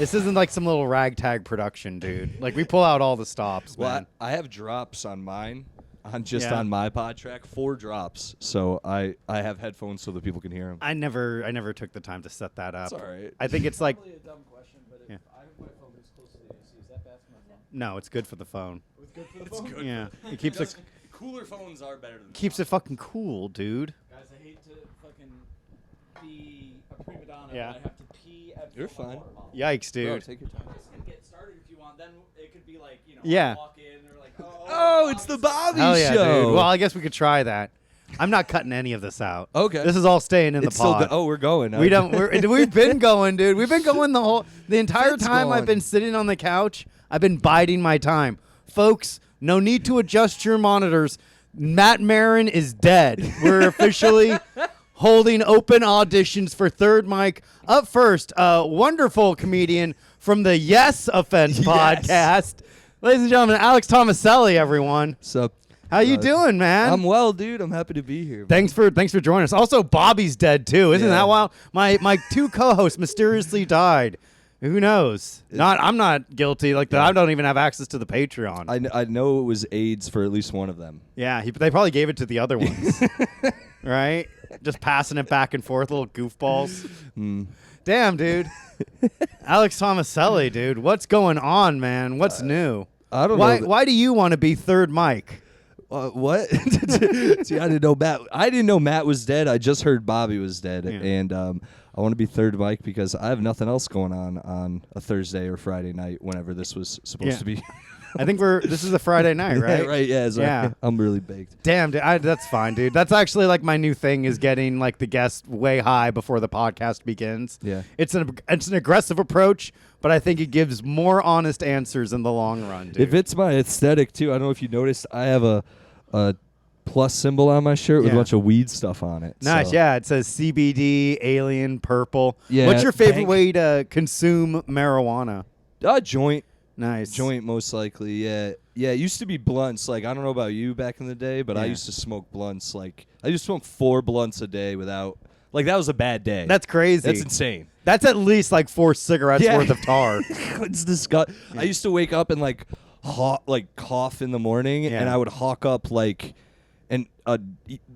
This isn't like some little ragtag production, dude. Like, we pull out all the stops, man. I have drops on mine, on my pod track, 4 drops. So I have headphones so that people can hear them. I never took the time to set that up. It's all right. I think it's like... Probably a dumb question, but if I have my phone this close to the AC, is that bad for my phone? No, it's good for the phone. It's good for the It's phone? good. Yeah. It keeps it... Cooler phones are better than Keeps it fucking cool, dude. Guys, I hate to fucking be a prima donna, Yeah. but I have to pee and You're fill my fine. water bottle. Yikes, Bro, dude. take your time. This can get started if you want. Then it could be like, Yeah. walk in or like, Oh, it's the Bobby Hell yeah, Show. dude. Well, I guess we could try that. I'm not cutting any of this out. Okay. This is all staying in It's the still pod. we're going. We don't. We've been going, dude. We've been going the entire Fit's time. I've going. been sitting on the couch. I've been biding my time, folks. No need to adjust your monitors. Matt Maran is dead. We're officially holding open auditions for Third Mic. Up first, a wonderful comedian from the Yes Offense podcast, ladies and gentlemen, Alex Tomaselli. Everyone, So, how you doing, man? I'm well, dude. I'm happy to be here. Thanks for joining us. Also, Bobby's dead too. Isn't Yeah. that wild? My 2 co-hosts mysteriously died. Who knows? I'm not guilty. Like I don't even have access to the Patreon. I know it was AIDS for at least one of them. Yeah, they probably gave it to the other ones, right? Just passing it back and forth, little goofballs. Damn, dude. Alex Tomaselli, dude. What's going on, man? What's new? I don't Why know. Why do you want to be Third Mic? What? See, I didn't know Matt. I didn't know Matt was dead. I just heard Bobby was dead, and I want to be Third Mic because I have nothing else going on a Thursday or Friday night. Whenever this was supposed to be. I think this is a Friday night, right? Right. Yeah. So Yeah. I'm really baked. Damn, dude, that's fine, dude. That's actually like my new thing is getting like the guest way high before the podcast begins. Yeah. It's an aggressive approach, but I think it gives more honest answers in the long run, dude. If it's my aesthetic too, I don't know if you noticed. I have a plus symbol on my shirt with a Yeah. bunch of weed stuff on it. Nice, so. yeah. It says CBD, alien, purple. Yeah, What's your favorite dank. way to consume marijuana? Joint. Nice. Joint, most likely, yeah. Yeah, it used to be blunts. Like, I don't know about you back in the day, but I Yeah. used to smoke blunts. Like, I used to smoke 4 blunts a day without... Like, that was a bad day. That's crazy. That's insane. That's at least like 4 cigarettes Yeah. worth of tar. It's disgusting. I used to wake up and, like, cough in the morning, Yeah. and I would hawk up, like...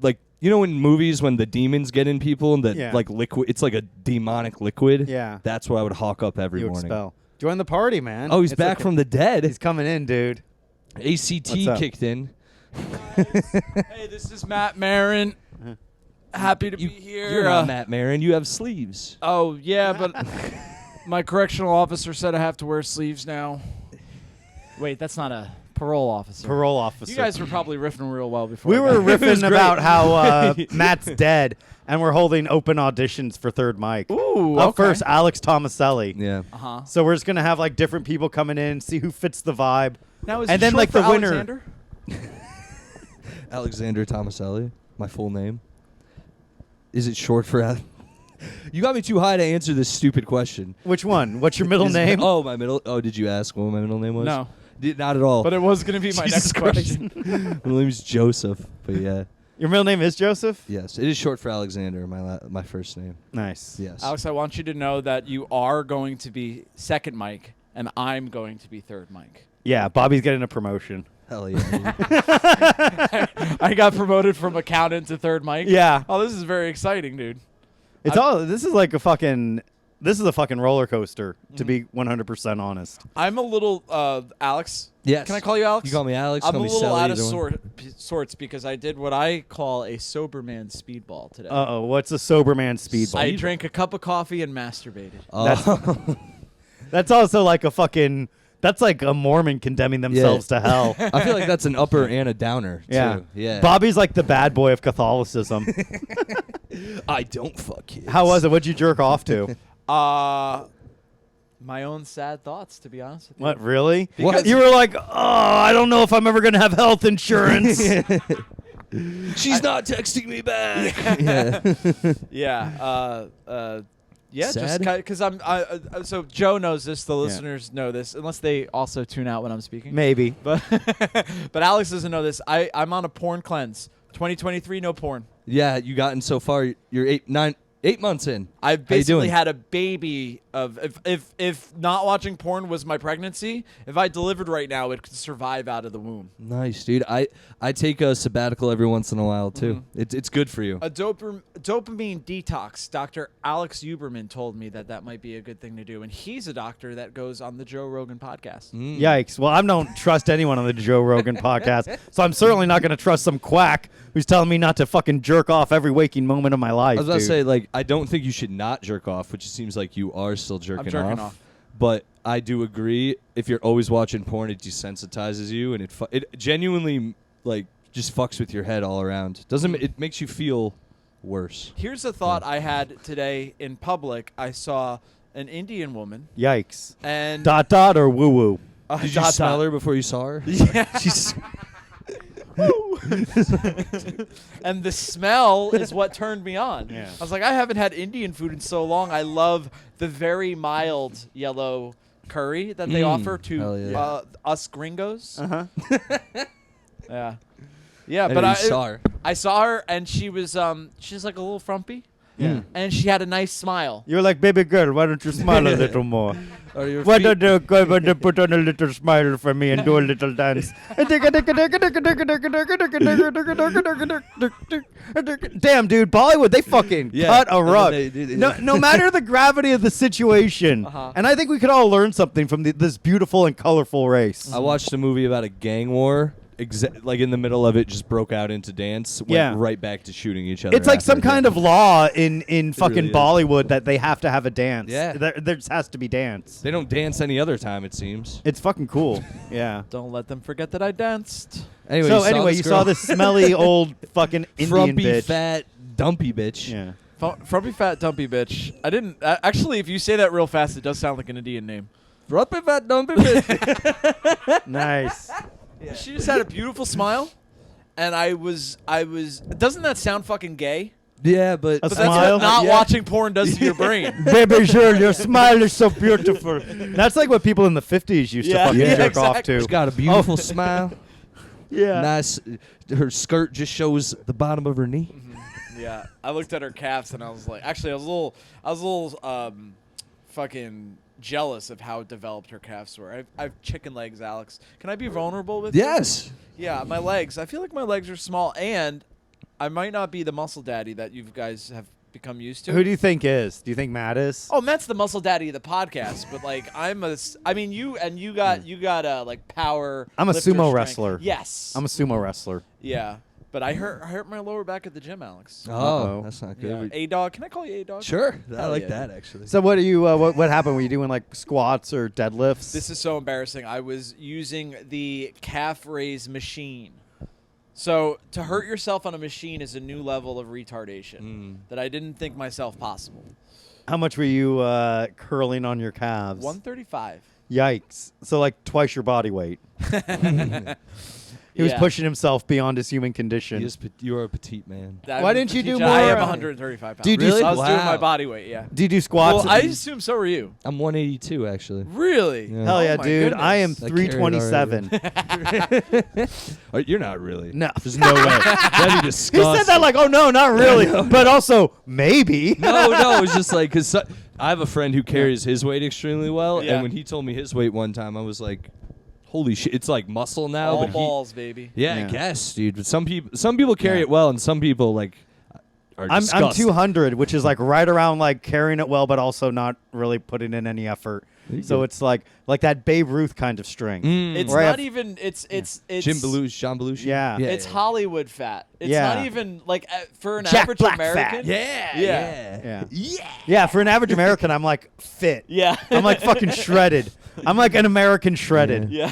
like, you know in movies when the demons get in people and that, Yeah. like, liquid... It's like a demonic liquid? Yeah. That's what I would hawk up every You morning. expel. Join the party, man. Oh, he's It's back okay. from the dead. He's coming in, dude. ACT What's up? kicked in. Hey, this is Matt Maran. Happy to be here. You're not Matt Maran. You have sleeves. Oh, yeah, but my correctional officer said I have to wear sleeves now. Wait, that's not a parole officer. Parole officer. You guys were probably riffing real well before. We I were got here. riffing about how Matt's dead, and we're holding open auditions for Third Mic. Ooh, Up okay. first, Alex Tomaselli. Yeah. Uh-huh. So we're just gonna have like different people coming in, see who fits the vibe. Now, is And it then, short like, for the winner- Alexander? Alexander Tomaselli. My full name. Is it short for... You got me too high to answer this stupid question. Which one? What's your middle name? Oh, my middle... Oh, did you ask what my middle name was? No. Not at all. But it was going to be my Jesus next question. my name's Joseph. But yeah. Your middle name is Joseph? Yes. It is short for Alexander, my first name. Nice. Yes. Alex, I want you to know that you are going to be second mic, and I'm going to be third mic. Yeah, Bobby's getting a promotion. Hell yeah. I got promoted from accountant to third mic. Yeah. Oh, this is very exciting, dude. This is like a fucking roller coaster, to be 100% honest. I'm a little, Alex. Yes. Can I call you Alex? You call me Alex. I'm call a me little Sally, out of either one. sorts because I did what I call a sober man speedball today. Uh-oh, what's a sober man speedball? I drank a cup of coffee and masturbated. Oh. That's also like a fucking... That's like a Mormon condemning themselves to hell. I feel like that's an upper and a downer, too. Yeah. Yeah. Bobby's like the bad boy of Catholicism. I don't fuck kids. How was it? What'd you jerk off to? My own sad thoughts, to be honest with you. What, really? What? You were like, oh, I don't know if I'm ever going to have health insurance. She's not texting me back. Yeah. Yeah, Sad? just because so Joe knows this, the listeners know this, unless they also tune out when I'm speaking. Maybe. But but Alex doesn't know this. I'm on a porn cleanse. 2023, no porn. Yeah, you gotten so far. You're 8 months in. I've How you basically doing? had a baby Of if not watching porn was my pregnancy, if I delivered right now, it could survive out of the womb. Nice, dude. I take a sabbatical every once in a while too. It's good for you. A dopamine detox. Dr. Alex Huberman told me that might be a good thing to do, and he's a doctor that goes on the Joe Rogan podcast. Yikes. Well, I don't trust anyone on the Joe Rogan podcast, so I'm certainly not going to trust some quack who's telling me not to fucking jerk off every waking moment of my life. I was about to dude. say, like, I don't think you should not jerk off, which it seems like you are still jerking, I'm jerking off. But I do agree, if you're always watching porn, it desensitizes you, and it genuinely, like, just fucks with your head all around. It makes you feel worse. Here's a thought I had today in public. I saw an Indian woman. Yikes. And Or woo woo. Did you smell her before you saw her? Yeah. She's And the smell is what turned me on. Yeah. I was like, I haven't had Indian food in so long. I love the very mild yellow curry that they offer hell to yeah. us gringos. Uh-huh. Yeah. Yeah, And but you I saw her. I saw her, and she was she's like a little frumpy. Yeah. And she had a nice smile. You're like, baby girl, why don't you smile a little more? Are your Why feet- don't you go over and put on a little smile for me and do a little dance? Damn, dude, Bollywood, they fucking Yeah, cut a and then rug. they- No matter the gravity of the situation, Uh-huh. and I think we could all learn something from this beautiful and colorful race. I watched a movie about a gang war. Like in the middle of it, just broke out into dance. Went Yeah. right back to shooting each other. It's like after some it. kind of law in fucking really is. Bollywood that they have to have a dance. Yeah. There just has to be dance. They don't dance any other time, it seems. It's fucking cool. Yeah. Don't let them forget that I danced. Anyway, You saw this smelly old fucking Indian frumpy, bitch. fat, dumpy bitch. Yeah. Frumpy fat dumpy bitch. I didn't actually. If you say that real fast, it does sound like an Indian name. Frumpy, fat, dumpy bitch. Nice. She just had a beautiful smile, and I was. Doesn't that sound fucking gay? Yeah, but A But smile? that's what not Yeah. watching porn does to your brain. Baby girl, your smile is so beautiful. That's like what people in the 50s used to Yeah. fucking Yeah, jerk off exactly. to. she's got a beautiful smile. Yeah. Nice. Her skirt just shows the bottom of her knee. Yeah, I looked at her calves and I was like, actually, I was a little fucking jealous of how developed her calves were. I have chicken legs, Alex. Can I be vulnerable with you? Yes. Yeah, my legs. I feel like my legs are small, and I might not be the muscle daddy that you guys have become used to. Who do you think is? Do you think Matt is? Oh, Matt's the muscle daddy of the podcast, but like you got like power. I'm a lifter sumo strength. wrestler. Yes. I'm a sumo wrestler. Yeah, but I hurt my lower back at the gym, Alex. Oh, Uh-oh. that's not Yeah. good. A dog. Can I call you A dog? Sure. I Hell like yeah, that, dude. actually. So what do you? What happened? Were you doing like squats or deadlifts? This is so embarrassing. I was using the calf raise machine. So to hurt yourself on a machine is a new level of retardation that I didn't think myself possible. How much were you curling on your calves? 135. Yikes! So like twice your body weight. He was Yeah. pushing himself beyond his human condition. You are a petite man. Why didn't you do I more, am uh, 135 pounds. do you do Really? s- I was doing Wow. my body weight, yeah. Do you do squats? Well, I assume so are you. I'm 182, actually. Really? Yeah. Hell Oh yeah, my dude! goodness. I am I carried 327. Oh, you're not really. No. There's no way. That'd be He disgusting. said that like, oh no, not really, but also maybe. No, it's just like, because I have a friend who carries his weight extremely well, Yeah. and when he told me his weight one time, I was like, holy shit, it's like muscle now. All but he- balls, baby. yeah, Yeah. I guess, dude. But some people carry Yeah. it well, and some people like are I'm disgusting. 200, which is like right around like carrying it well, but also not really putting in any effort. There you So go. it's like that Babe Ruth kind of strength. It's Where I not have- even it's Jim Belushi, John Belushi. Yeah. it's Hollywood fat. It's Yeah. not even like for an Jack average Black American. fat. Yeah, Yeah. Yeah. Yeah, for an average American, I'm like fit. Yeah. I'm like fucking shredded. I'm like an American shredded. yeah.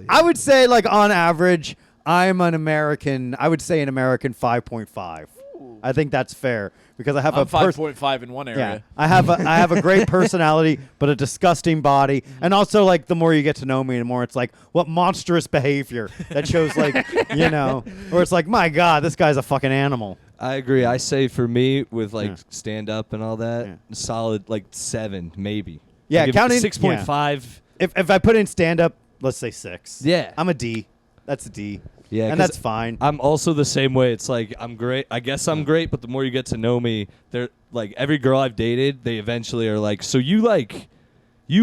I would say like on average, I'm an American. I would say an American 5.5. I think that's fair because I have I'm a pers- 5.5 in one Yeah, area. I have a great personality, but a disgusting body, and also like the more you get to know me, the more it's like what monstrous behavior that shows like where it's like my God, this guy's a fucking animal. I agree. I say for me with like Yeah. stand up and all that, Yeah. solid like 7 maybe. Yeah, I give it counting 6.5. If I put in stand up, let's say 6. Yeah. I'm a D. That's a D. Yeah, and 'cause that's fine. I'm also the same way. It's like I'm great. I guess I'm great, but the more you get to know me, they're like every girl I've dated, they eventually are like, so you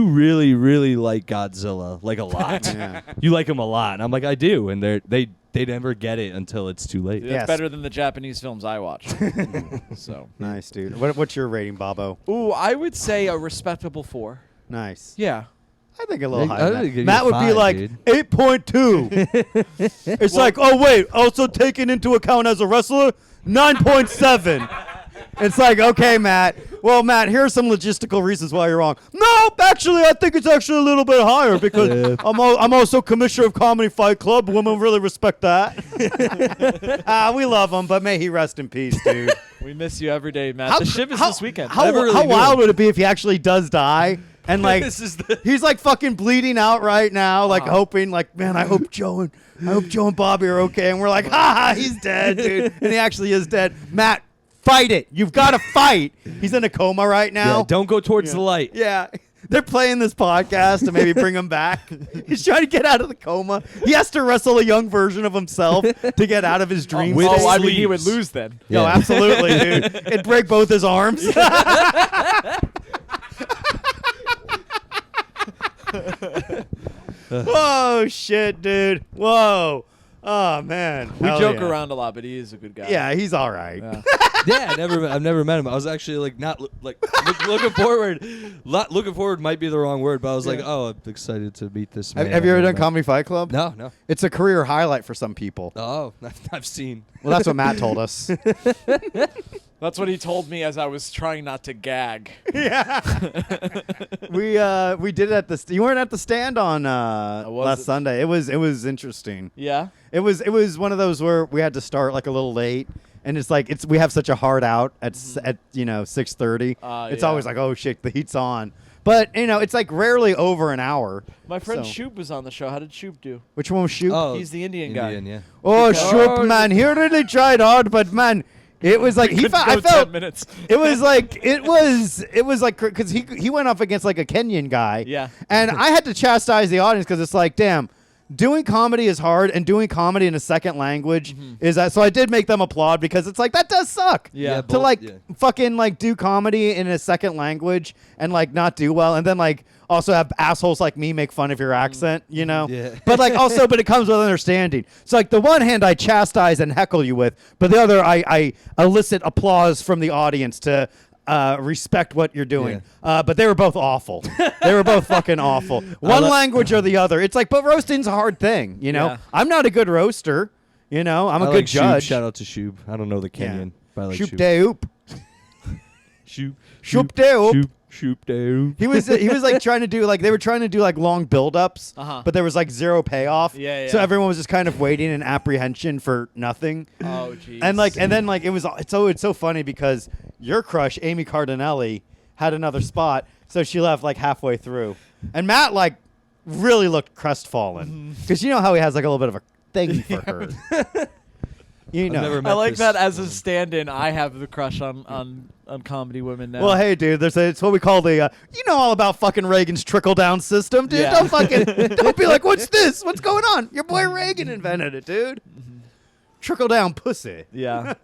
really, really like Godzilla, like a lot. Yeah. You like him a lot. And I'm like, I do. And they never get it until it's too late. It's Yes. better than the Japanese films I watch. So. Nice, dude. What's your rating, Bobo? Ooh, I would say a respectable 4. Nice. Yeah. I think a little I higher. would give you Matt would be 5, like dude. 8.2. It's like, oh wait, also taken into account as a wrestler, 9.7. It's like, okay, Matt. Well, Matt, here are some logistical reasons why you're wrong. No, actually, I think it's actually a little bit higher because I'm also commissioner of Comedy Fight Club. Women really respect that. We love him, but may he rest in peace, dude. We miss you every day, Matt. The ship is this weekend. How wild would it be if he actually does die? And like he's like fucking bleeding out right now, like hoping, like, man, I hope Joe and Bobby are okay. And we're like, he's dead, dude. And he actually is dead. Matt, fight it. You've got to fight. He's in a coma right now. Yeah, don't go towards the light. Yeah. They're playing this podcast to maybe bring him back. He's trying to get out of the coma. He has to wrestle a young version of himself to get out of his dream With state. I mean, he sleeves. would lose then. Yo, Yeah. absolutely, dude. It'd break both his arms. Whoa, shit, dude. Whoa. Oh, man. We Hell joke yeah. around a lot, but he is a good guy. Yeah, he's all right. Yeah. Yeah, I've never met him. I was actually like not looking forward. Looking forward might be the wrong word, but I was like, oh, I'm excited to meet this man. Have you ever I've done never met- Comedy Fight Club? No. It's a career highlight for some people. Oh, I've seen. Well, that's what Matt told us. That's what he told me as I was trying not to gag. Yeah. We did it at the you weren't at the stand on last Sunday. It was interesting. Yeah? It was one of those where we had to start like a little late, and it's like we have such a hard out at 6:30. It's yeah. always like, oh shit, the heat's on. But it's like rarely over an hour. My friend So- Shoop was on the show. How did Shoop do? Which one was Shoop? Oh, He's the Indian guy. yeah. Oh, Because- Shoop, man, he really tried hard, but man, it was like I felt 10 minutes. it was like because he went up against like a Kenyan guy. Yeah. And I had to chastise the audience because it's like, damn, doing comedy is hard, and doing comedy in a second language is that. So I did make them applaud because it's like that does suck. Yeah. To like fucking like do comedy in a second language and like not do well, and then like also have assholes like me make fun of your accent, Yeah. But like also, but it comes with understanding. So like the one hand I chastise and heckle you with, but the other I elicit applause from the audience to respect what you're doing. But they were both awful. They were both fucking awful. One language or the other. It's like, but roasting's a hard thing, Yeah. I'm not a good roaster, I'm a good like judge. Shout out to Shoob. I don't know the Kenyan, but I like Shoop Shoob. de oop. Shoop. Shoop de oop. Shoop de He was like trying to do like they were trying to do like long build-ups, but there was like zero payoff. Yeah, So yeah. everyone was just kind of waiting in apprehension for nothing. Oh, jeez. And then it's so funny because your crush Amy Cardinelli had another spot, so she left like halfway through, and Matt like really looked crestfallen because you know how he has like a little bit of a thing for her. never met I like this that as a woman. stand-in. I have the crush on comedy women now. Well, hey, dude, it's what we call the you know all about fucking Reagan's trickle down system, dude. Yeah. Don't be like, what's this? What's going on? Your boy Reagan invented it, dude. Trickle down pussy. Yeah.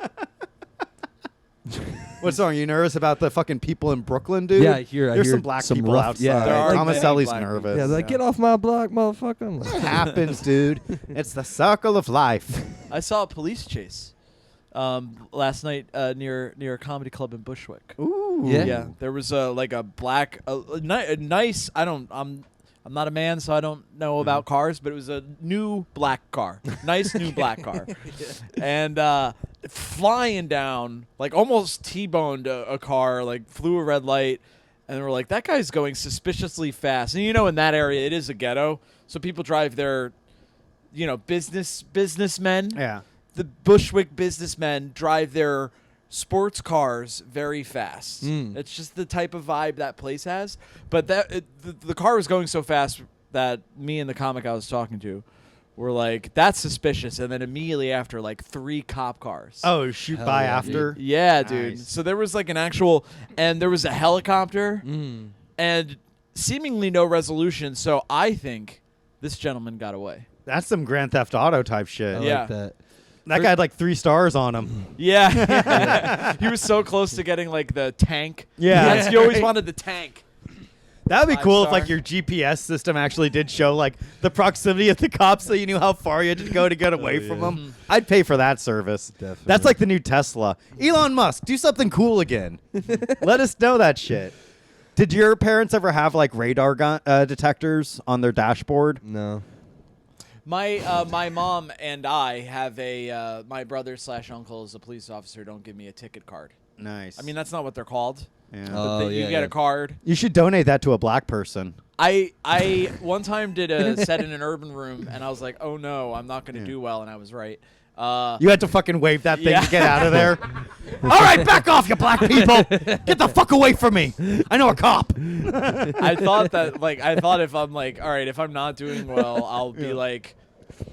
What song? You nervous about the fucking people in Brooklyn, dude? Yeah, I hear There's some black some people rough- outside. yeah, There are Tomaselli's many black nervous. Yeah, they're like, get off my block, motherfucker. I'm like, It happens, dude. It's the circle of life. I saw a police chase last night near a comedy club in Bushwick. Ooh. Yeah? Yeah, there was a black, a nice. I'm not a man, so I don't know about cars, but it was a new black car, nice new black car, and flying down, like almost T-boned a car, like flew a red light, and we're like, that guy's going suspiciously fast. And in that area, it is a ghetto, so people drive their, businessmen. Yeah. The Bushwick businessmen drive their sports cars very fast. It's just the type of vibe that place has. But the car was going so fast that me and the comic I was talking to were like, that's suspicious. And then immediately after, like 3 cop cars. Oh, shoot Hell by yeah, after. Yeah, dude. Nice. So there was like an actual, and there was a helicopter and seemingly no resolution. So I think this gentleman got away. That's some Grand Theft Auto type shit. I Yeah. like that. That guy had like 3 stars on him. Yeah. He was so close to getting like the tank. Yeah. Yes, you always wanted the tank. That would be 5 cool if star. like your GPS system actually did show like the proximity of the cops, so you knew how far you had to go to get away from yeah. them. I'd pay for that service. Definitely. That's like the new Tesla. Elon Musk, do something cool again. Let us know that shit. Did your parents ever have like radar detectors on their dashboard? No. My mom and I have a my brother / uncle is a police officer. Don't give me a ticket card. Nice. I mean, that's not what they're called. yeah. Oh, But you yeah, get yeah. a card. You should donate that to a black person. I one time did a set in an urban room, and I was like, oh no, I'm not going to do well, and I was right. You had to fucking wave that thing Yeah. to get out of there. All right, back off, you black people. Get the fuck away from me. I know a cop. I thought if I'm like, all right, if I'm not doing well, I'll be like,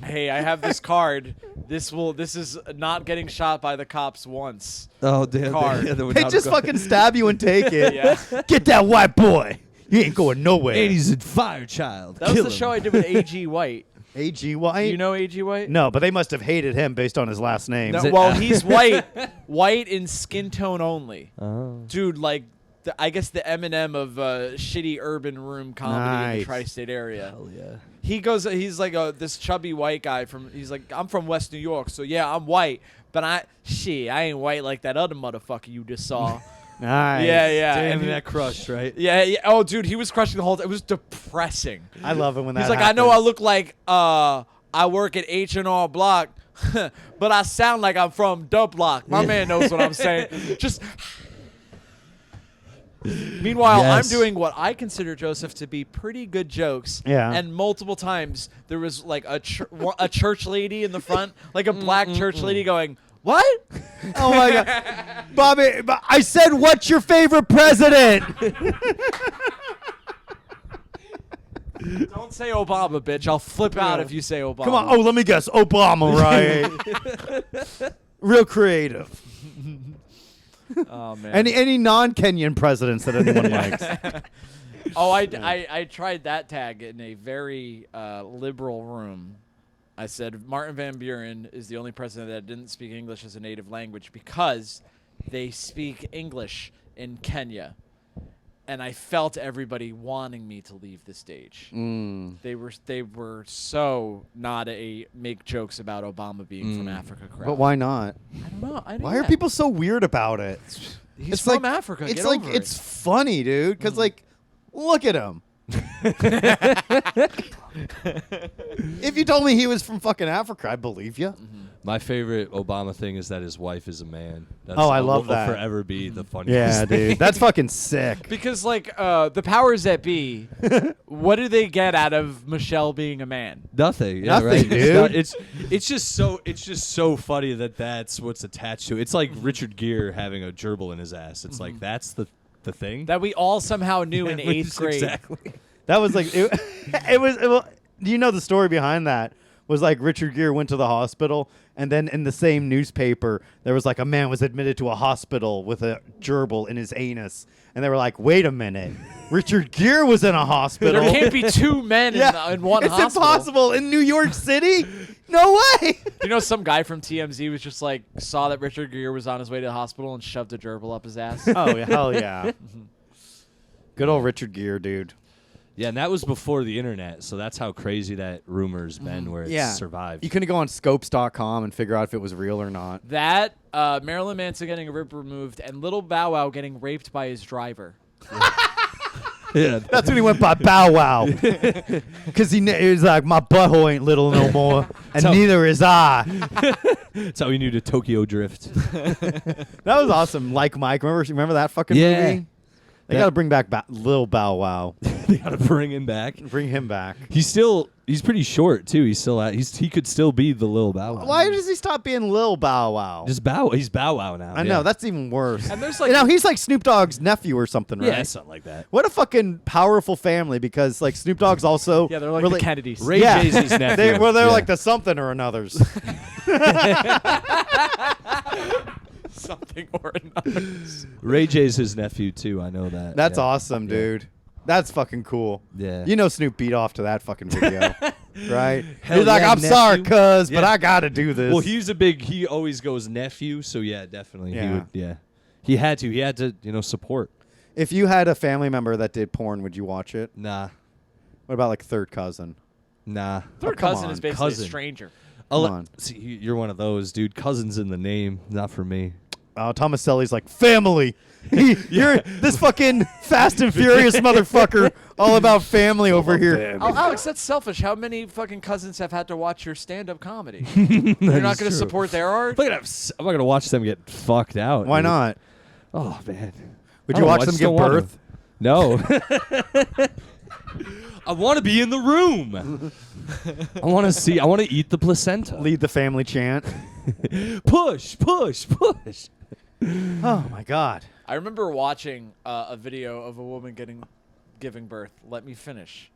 hey, I have this card. This is not getting shot by the cops once. Oh, damn. Card. Yeah, They just fucking stab you and take it. Yeah. Get that white boy. You ain't going nowhere. 80s and Fire Child. That was the show I did with A.G. White. A.G. White? You know A.G. White? No, but they must have hated him based on his last name. No, it- well, he's white. White in skin tone only. Oh. Dude, like, I guess the Eminem of shitty urban room comedy in Nice. the tri-state area. Hell yeah. He's like this chubby white guy he's like, I'm from West New York, so yeah, I'm white, but I ain't white like that other motherfucker you just saw. Nice. Yeah. Damn, And that crushed, right? yeah. Oh, dude, he was crushing the whole. It was depressing. I love it when that He's like, happens. I know I look like I work at H&R Block, but I sound like I'm from Dub Block. My man knows what I'm saying. Just. Meanwhile, Yes. I'm doing what I consider, Joseph, to be pretty good jokes. Yeah. And multiple times there was like a church lady in the front, like a black church lady going, "What?" Oh my God. Bobby, I said, what's your favorite president? Don't say Obama, bitch. I'll flip out if you say Obama. Come on. Oh, let me guess. Obama, right? Real creative. Oh man. Any non-Kenyan presidents that anyone likes? Oh, I tried that tag in a very liberal room. I said Martin Van Buren is the only president that didn't speak English as a native language because they speak English in Kenya. And I felt everybody wanting me to leave the stage. They were so not a make jokes about Obama being from Africa crowd. But why not? I don't know. Why are people so weird about it? He's It's from like- Africa. It's Get like over it's it. funny, dude. Because like, look at him. If you told me he was from fucking Africa, I believe you. My favorite Obama thing is that his wife is a man. That's, Oh, I love will that. forever be the funniest Yeah, thing. dude. That's fucking sick. Because like the powers that be, what do they get out of Michelle being a man? Nothing. Yeah, Nothing, right. dude. It's just so funny that that's what's attached to it. It's like Richard Gere having a gerbil in his ass. It's like that's the thing. That we all somehow knew in Yeah, 8th grade. Exactly. That was like it was. Do you know the story behind that? Was like Richard Gere went to the hospital, and then in the same newspaper there was like a man was admitted to a hospital with a gerbil in his anus, and they were like, "Wait a minute, Richard Gere was in a hospital." There can't be two men in one it's hospital. impossible in New York City. No way. You know, some guy from TMZ was just like saw that Richard Gere was on his way to the hospital and shoved a gerbil up his ass. Oh hell yeah. Good old Richard Gere, dude. Yeah, and that was before the internet, so that's how crazy that rumor's been where it's survived. You couldn't go on Scopes.com and figure out if it was real or not. That Marilyn Manson getting a rib removed and Little Bow Wow getting raped by his driver. yeah. That's when he went by Bow Wow. Because he was like, my butthole ain't little no more, and So- neither is I. That's how we knew to Tokyo Drift. That was awesome. Like Mike. Remember that fucking Yeah. movie? They got to bring back Lil Bow Wow. They gotta bring him back. Bring him back. He's pretty short too. He could still be the Lil Bow Wow. Why does he stop being Lil Bow Wow? He's Bow Wow now. I know, that's even worse. And there's like He's like Snoop Dogg's nephew or something, right? yeah, something like that. What a fucking powerful family, because like Snoop Dogg's also yeah, they're like really, the Kennedys. Ray J's his nephew. they're Yeah. like the something or another's. Something or another. Ray J's his nephew too. I know that. That's Yeah. awesome, dude. That's fucking cool. Yeah. You know Snoop beat off to that fucking video. right? Hell He's like, yeah, I'm sorry, nephew." cuz, but Yeah. I got to do this. Well, he always goes nephew, so yeah, definitely. Yeah. He would, He had to, support. If you had a family member that did porn, would you watch it? Nah. What about like third cousin? Nah. Third come cousin on, is basically cousin. a stranger. Come on. See, you're one of those, dude. Cousin's in the name, not for me. Tomaselli's like, family. You're this fucking Fast and Furious motherfucker, all about family over here. Oh, Alex, that's selfish. How many fucking cousins have had to watch your stand-up comedy? You're not going to support their art? I'm not gonna watch them get fucked out. Why dude. not? Oh man. Would I you don't watch know, I them just give don't wanna. birth? No. I want to be in the room. I want to see. I want to eat the placenta. Lead the family chant. Push, push, push. Oh my God. I remember watching a video of a woman giving birth. Let me finish.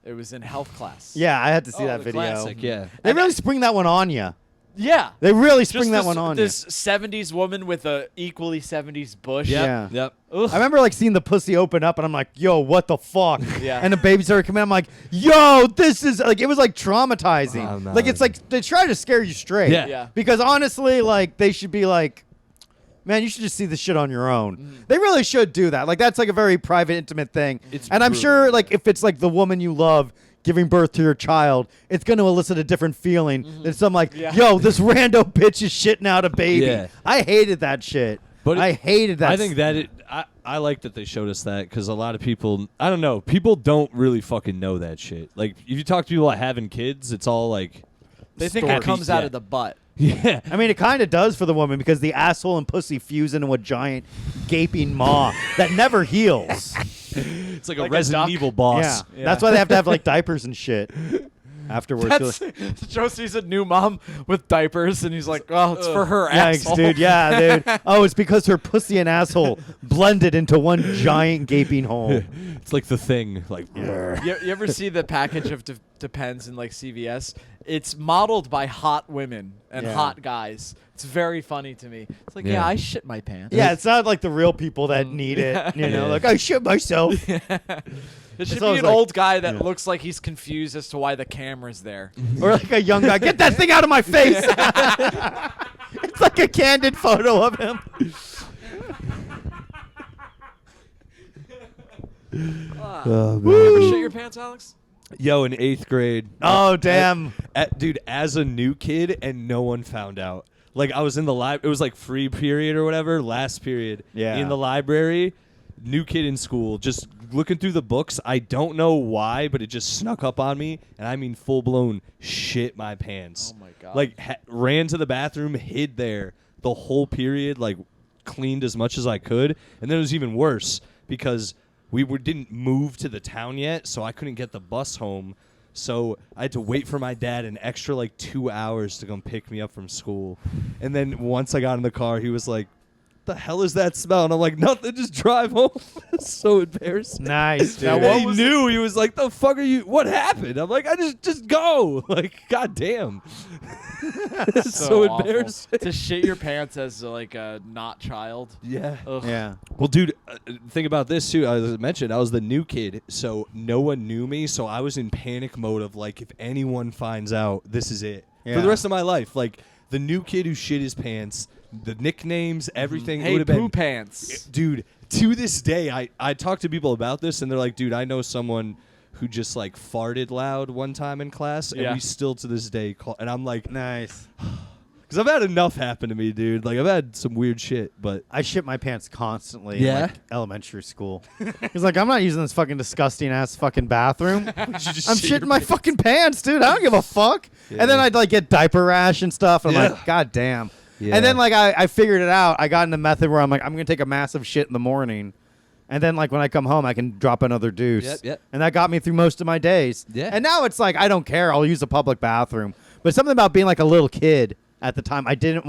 It was in health class. Yeah, I had to see Oh, that the video. classic, yeah. They really spring that one on you. Yeah. They really Just spring that this, one on you. this 70s woman with a equally 70s bush. Yep. Yeah. Yep. Ugh. I remember like seeing the pussy open up, and I'm like, "Yo, what the fuck?" Yeah. And the baby started coming out. I'm like, "Yo, this is like," it was like traumatizing. Oh, no. Like it's like they try to scare you straight. Yeah. Yeah. Because honestly, like they should be like, "Man, you should just see this shit on your own." They really should do that. Like that's like a very private, intimate thing. It's and I'm brutal, sure like if it's like the woman you love giving birth to your child, it's going to elicit a different feeling than some like, Yeah. "Yo, this rando bitch is shitting out a baby." Yeah. I hated that shit. But I hated that. I think that I like that they showed us that because a lot of people, I don't know, people don't really fucking know that shit. Like if you talk to people that having kids, it's all like They think story- it comes out yeah. of the butt. Yeah. I mean, it kind of does for the woman because the asshole and pussy fuse into a giant gaping maw that never heals. It's like a Like a Resident duck? Evil boss. Yeah. That's why they have to have like diapers and shit afterwards. That's Joe sees a new mom with diapers, and he's like, "Oh, it's for her Yikes, asshole." dude. Yeah, dude. Oh, it's because her pussy and asshole blended into one giant gaping hole. It's like the thing. Like You ever see the package of Depends in like CVS? It's modeled by hot women and Yeah. hot guys. It's very funny to me. It's like, Yeah. yeah, I shit my pants. Yeah, it's not like the real people that need it. You know, Yeah. like I shit myself. It should always be an like- old guy that yeah. looks like he's confused as to why the camera's there. Or like a young guy. Get that thing out of my face. It's like a candid photo of him. Oh, You ever shit your pants, Alex? Yo, in 8th grade. Oh, damn. Dude, as a new kid, and no one found out. Like, I was in the it was like free period or whatever, last period. Yeah. In the library, new kid in school, just looking through the books. I don't know why, but it just snuck up on me, and I mean full blown shit my pants. Oh my God. Like, ran to the bathroom, hid there the whole period, like, cleaned as much as I could. And then it was even worse because didn't move to the town yet, so I couldn't get the bus home. So I had to wait for my dad an extra like 2 hours to come pick me up from school. And then once I got in the car, he was like, "The hell is that smell?" And I'm like, "Nothing, just drive home." It's so embarrassing. Nice, dude. Now, And what he was knew. He was like, "The fuck are you? What happened?" I'm like, "I just go." Like, goddamn. It's so awful. embarrassing. To shit your pants as like a not child. Yeah. Ugh. Yeah. Well, dude, think about this too. As I mentioned, I was the new kid, so no one knew me. So I was in panic mode of like, if anyone finds out, this is it for Yeah. the rest of my life. Like the new kid who shit his pants, the nicknames, everything. It Hey, would have poo been, pants. dude. To this day, I talk to people about this, and they're like, "Dude, I know someone who just like farted loud one time in class, and Yeah. we still to this day call." And I'm like, Nice. because I've had enough happen to me, dude. Like I've had some weird shit, but I shit my pants constantly Yeah? in like elementary school. He's like, I'm not using this fucking disgusting ass fucking bathroom. I'm shitting my fucking pants, dude. I don't give a fuck. Yeah. And then I'd like get diaper rash and stuff. And I'm Yeah. like, God damn. Yeah. And then like I figured it out. I got in the method where I'm like, I'm gonna take a massive shit in the morning. And then like when I come home, I can drop another deuce. Yep, yep. And that got me through most of my days. Yeah. And now it's like I don't care. I'll use a public bathroom. But something about being like a little kid at the time, I didn't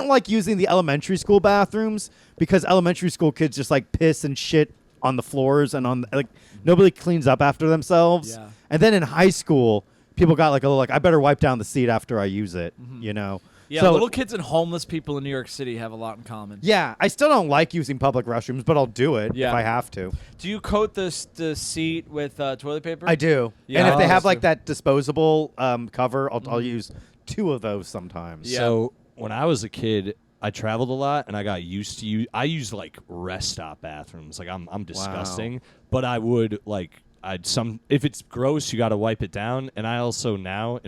like using the elementary school bathrooms because elementary school kids just like piss and shit on the floors and on like nobody cleans up after themselves. Yeah. And then in high school, people got like a little like I better wipe down the seat after I use it, you know. Yeah, So- little kids and homeless people in New York City have a lot in common. Yeah, I still don't like using public restrooms, but I'll do it Yeah. if I have to. Do you coat the seat with toilet paper? I do. Yeah, and if I they do have too. like that disposable cover, I'll use 2 of those sometimes. Yeah. So when I was a kid, I traveled a lot, and I got used to I used like rest stop bathrooms. Like I'm disgusting, but I would like if it's gross, you got to wipe it down. And I also now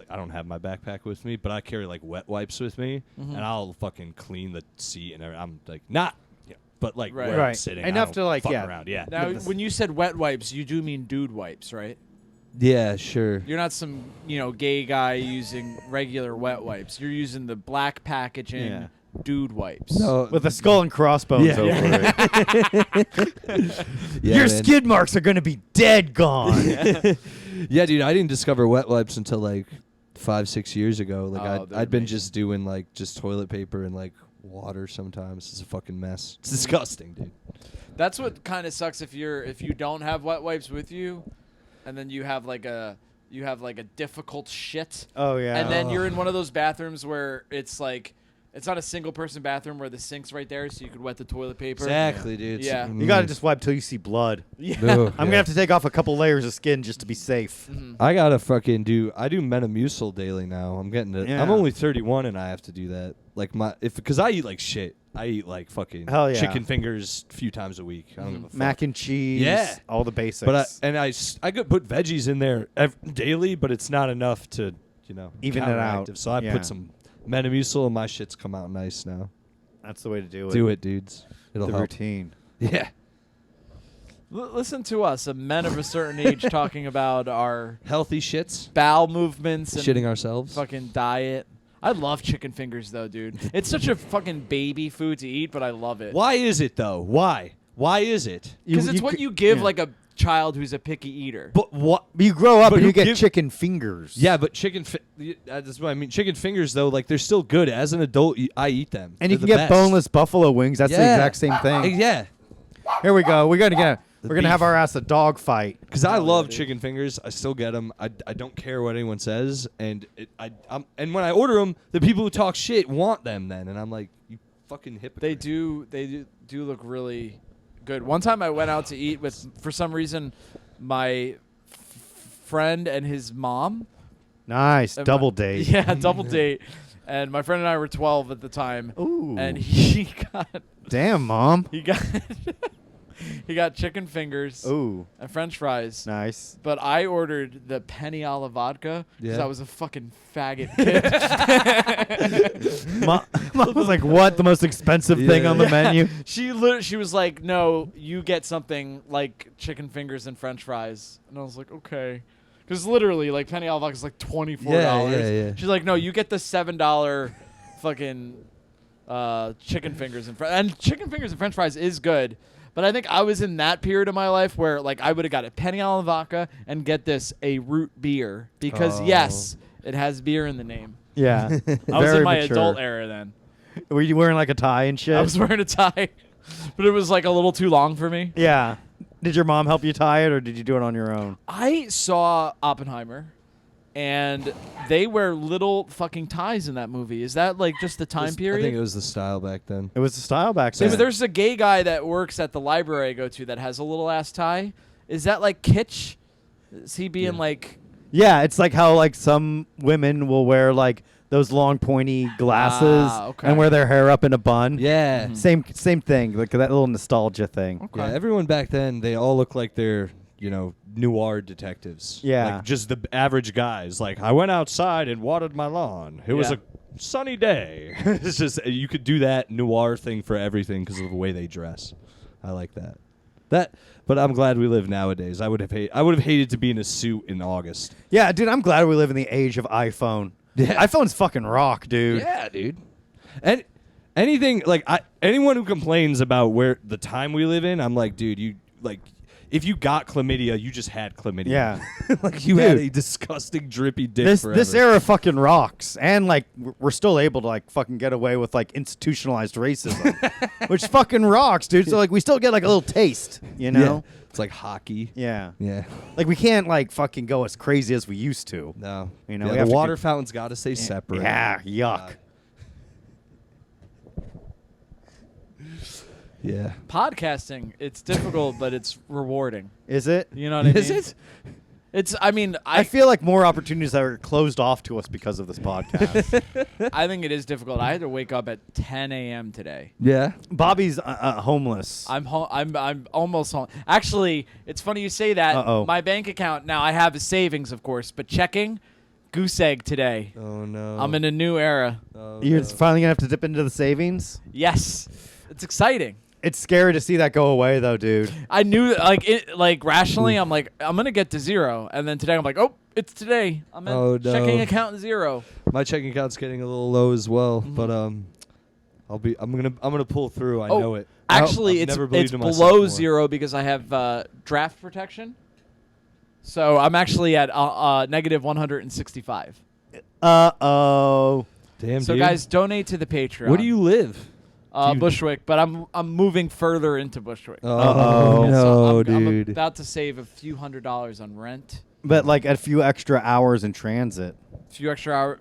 I don't have my backpack with me, but I carry like wet wipes with me, and I'll fucking clean the seat and everything. I'm like not, but like Right. where I'm Right. sitting, Enough I don't to, like, fuck yeah. around. Yeah. Now, when you said wet wipes, you do mean dude wipes, right? Yeah, sure. You're not some, gay guy using regular wet wipes. You're using the black packaging Yeah. dude wipes. No, With a skull and crossbones Yeah. over it. yeah, Your man. skid marks are going to be dead gone. Yeah, dude, I didn't discover wet wipes until like 5-6 years ago. Like Oh, they're I'd been amazing. just doing like just toilet paper and like water sometimes. It's a fucking mess. It's disgusting, dude. That's what kind of sucks if you don't have wet wipes with you, and then you have like a difficult shit. Oh, yeah. And then you're in one of those bathrooms where it's like it's not a single person bathroom where the sink's right there, so you could wet the toilet paper. Exactly, dude. Yeah. You got to just wipe till you see blood. Yeah. Ugh, I'm yeah. going to have to take off a couple layers of skin just to be safe. I gotta fucking do. I do Metamucil daily now. I'm getting it. Yeah. I'm only 31 and I have to do that. Like because I eat like shit. I eat like fucking Hell yeah. chicken fingers a few times a week. I don't give a fuck. Mac and cheese. Yeah. All the basics. But I could put veggies in there daily, but it's not enough to Even it counteract out. So I Yeah. put some Metamucil and my shits come out nice now. That's the way to do it. Do it, dudes. It'll The help. routine. Yeah. Listen to us, men of a certain age, talking about our Healthy shits. bowel movements and Shitting ourselves. fucking diet. I love chicken fingers though, dude. It's such a fucking baby food to eat, but I love it. Why is it though? Why? Why is it? Because it's what c- you give yeah. like a child who's a picky eater. But what? You grow up But and who you get give- chicken fingers. Yeah, but that's what I mean. Chicken fingers though, like they're still good. As an adult, I eat them. And you They're can the get best. boneless buffalo wings. That's the Yeah. exact same thing. Yeah. Here we go. We're gonna beef. have our ass a dog fight. Because I Oh, love yeah, dude. chicken fingers. I still get them. I don't care what anyone says. And and when I order them, the people who talk shit want them then. And I'm like, you fucking hypocrite. They do look really good. One time I went out to eat with, for some reason, my friend and his mom. Nice. And Double my- date. Yeah, double date. And my friend and I were 12 at the time. Ooh. And he got Damn, Mom. he got he got chicken fingers Ooh. and French fries. Nice. But I ordered the penny alla vodka because Yeah. I was a fucking faggot kid. Mom was like, what? The most expensive thing Yeah. on the menu? She was like, "No, you get something like chicken fingers and French fries," and I was like, "Okay," because literally, like penny alla vodka is like $24. Yeah. She's like, "No, you get the $7 fucking chicken fingers and chicken fingers and French fries is good." But I think I was in that period of my life where like I would have got a penny alla vodka and get a root beer because Oh. yes, it has beer in the name. Yeah. I was in my adult era then. Were you wearing like a tie and shit? I was wearing a tie, but it was like a little too long for me. Yeah. Did your mom help you tie it, or did you do it on your own? I saw Oppenheimer, and they wear little fucking ties in that movie. Is that like just the time period? I think it was the style back then. It was the style back So then. there's a gay guy that works at the library I go to that has a little ass tie. Is that like kitsch? Is he being Yeah. like? Yeah, it's like how like some women will wear like those long pointy glasses okay. and wear their hair up in a bun. Yeah. Same thing, like that little nostalgia thing. Okay. Yeah, everyone back then, they all look like they're, noir detectives. Yeah. Like just the average guys. Like, I went outside and watered my lawn. It was Yeah. a sunny day. It's just, you could do that noir thing for everything because of the way they dress. I like that. But I'm glad we live nowadays. I would have hated to be in a suit in August. Yeah, dude, I'm glad we live in the age of iPhone. Yeah. iPhone's fucking rock, dude. Yeah, dude. And anything anyone who complains about where the time we live in, I'm like, dude, you like if you got chlamydia, you just had chlamydia. Yeah. Like you had Dude. a disgusting drippy dick This forever. this era fucking rocks, and like we're still able to like fucking get away with like institutionalized racism, which fucking rocks, dude. So like we still get like a little taste, you know? Yeah. It's like hockey. Yeah. Yeah. Like we can't like fucking go as crazy as we used to. No. You know, Yeah, we have the to water do- fountain's got to stay separate. Yeah, yuck. Yeah. Podcasting, it's difficult, but it's rewarding. Is it? You know what I mean? Is it? It's. I mean, I feel like more opportunities are closed off to us because of this podcast. I think it is difficult. I had to wake up at 10 a.m. today. Yeah. Bobby's homeless. I'm almost home. Actually, it's funny you say that. Uh-oh. My bank account now, I have a savings, of course, but checking, goose egg today. Oh no. I'm in a new era. Oh, You're no. finally gonna have to dip into the savings. Yes, it's exciting. It's scary to see that go away, though, dude. I knew, like rationally, I'm like, I'm gonna get to zero, and then today I'm like, oh, it's today. I'm in Oh, no. checking account 0. My checking account's getting a little low as well, but I'm gonna pull through. I know it. Actually, I've it's never believed it's in myself below more. 0 because I have draft protection. So I'm actually at negative 165. Uh-oh. Damn, So dude. guys, donate to the Patreon. Where do you live? Dude. Bushwick, but I'm moving further into Bushwick. Oh Uh-oh. no, So I'm dude. about to save a few $100s on rent. But, like, a few extra hours in transit. Few extra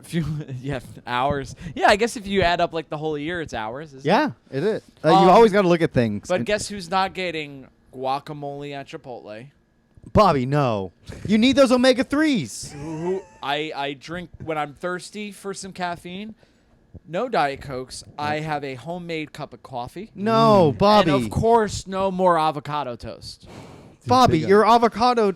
hours. Yeah, I guess if you add up like the whole year, it's hours. Isn't it? Yeah, it is. You Um, always got to look at things. But And- guess who's not getting guacamole at Chipotle? Bobby, no. You need those omega-3s. Who I drink when I'm thirsty for some caffeine. No Diet Cokes. I have a homemade cup of coffee. No, Bobby. And of course, no more avocado toast. Bobby, Big your avocado.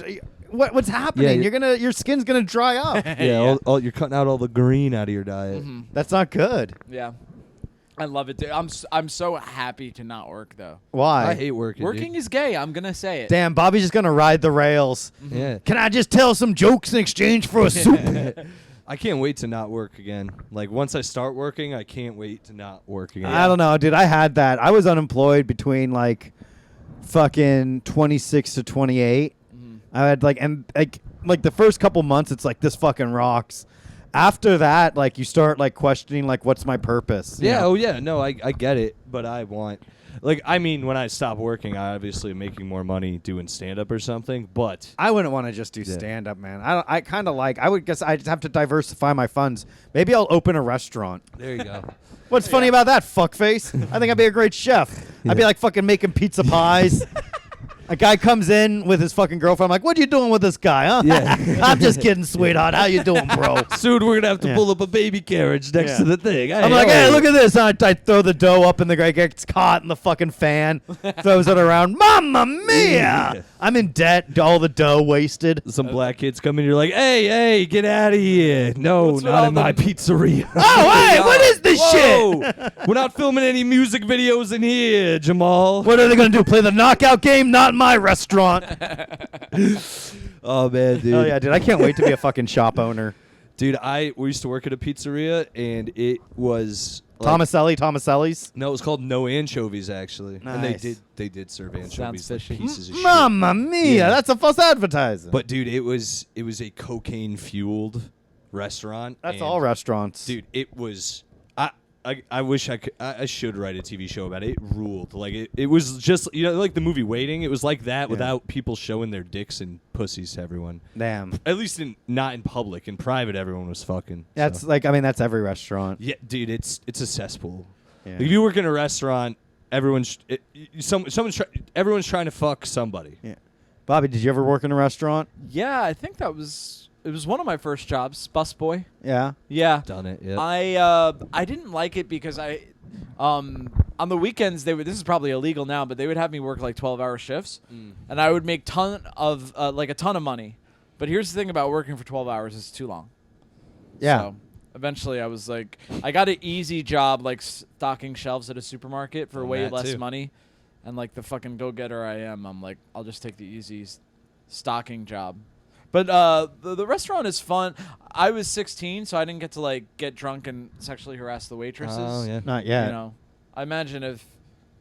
What's happening? Yeah, your skin's gonna dry up. Yeah, you're cutting out all the green out of your diet. Mm-hmm. That's not good. Yeah. I love it, dude. I'm so happy to not work though. Why? I hate working. Working is gay. I'm gonna say it. Damn, Bobby's just gonna ride the rails. Dude. Yeah. Can I just tell some jokes in exchange for a soup? I can't wait to not work again. Like once I start working, I can't wait to not work again. I don't know, dude. I had that. I was unemployed between like fucking 26 to 28. I had like the first couple months, it's like this fucking rocks. After that, like you start like questioning like what's my purpose? you Yeah. know? Oh yeah. No, I get it, but I want. Like, I mean, when I stop working, I obviously am making more money doing stand-up or something, but... I wouldn't want to just do Yeah. stand up, man. I kind of like. I would guess I'd have to diversify my funds. Maybe I'll open a restaurant. There you go. What's funny about that, fuckface? I think I'd be a great chef. I'd be Yeah. like fucking making pizza pies. A guy comes in with his fucking girlfriend. I'm like, what are you doing with this guy, huh? Yeah. I'm just kidding, sweetheart. How you doing, bro? Soon we're going to have to Yeah. pull up a baby carriage next Yeah. to the thing. I'm like, hey, look at this. I throw the dough up, and the guy gets caught in the fucking fan, throws it around. Mamma mia! Yeah. I'm in debt. All the dough wasted. Some black kids come in, you're like, hey, get out of here. No, What's with not all in my them- pizzeria. Oh, hey, what is this shit? Whoa. We're not filming any music videos in here, Jamal. What are they going to do? Play the knockout game? Not in my restaurant. Oh, man, dude. Oh, yeah, dude. I can't wait to be a fucking shop owner. Dude, we used to work at a pizzeria, and it was... like- Tomaselli's? No, it was called No Anchovies, actually. And Nice. they did serve anchovies Sounds like fishy. pieces of shit. Mamma mia. Yeah. That's a false advertising. But dude, it was a cocaine-fueled restaurant. That's and, all restaurants. Dude, it was... I wish I could... I should write a TV show about it. It ruled. Like, it was just... You know, like the movie Waiting? It was like that without people showing their dicks and pussies to everyone. Damn. At least not in public. In private, everyone was fucking. That's so. like, I mean, that's every restaurant. Yeah, dude, it's a cesspool. Yeah. Like, if you work in a restaurant, everyone's trying to fuck somebody. Yeah. Bobby, did you ever work in a restaurant? Yeah, I think it was one of my first jobs, busboy. Yeah. Yeah. Done it. Yeah. I didn't like it because on the weekends this is probably illegal now, but they would have me work like 12-hour shifts, and I would make a ton of money. But here's the thing about working for 12 hours: it's too long. Yeah. So eventually, I was like, I got an easy job like stocking shelves at a supermarket for Done way that less too. money, and like the fucking go-getter I am, I'm like, I'll just take the easy stocking job. But the restaurant is fun. I was 16, so I didn't get to like get drunk and sexually harass the waitresses. Oh, yeah. Not yet. You know, I imagine if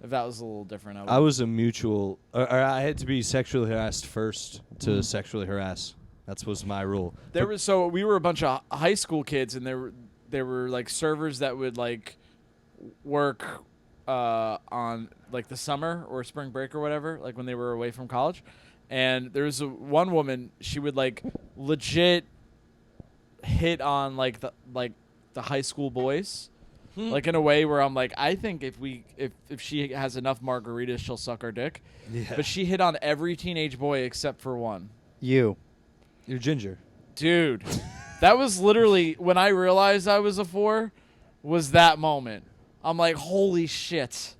that was a little different, I was a mutual. Or I had to be sexually harassed first to Mm-hmm. sexually harass. That was my rule. we were a bunch of high school kids, and there were like servers that would like work on like the summer or spring break or whatever, like when they were away from college. And there was one woman, she would like legit hit on like the high school boys, Like in a way where I'm like, I think if she has enough margaritas, she'll suck our dick. Yeah. But she hit on every teenage boy except for one. You. You're ginger. Dude, that was literally when I realized I was a 4. Was that moment? I'm like, holy shit.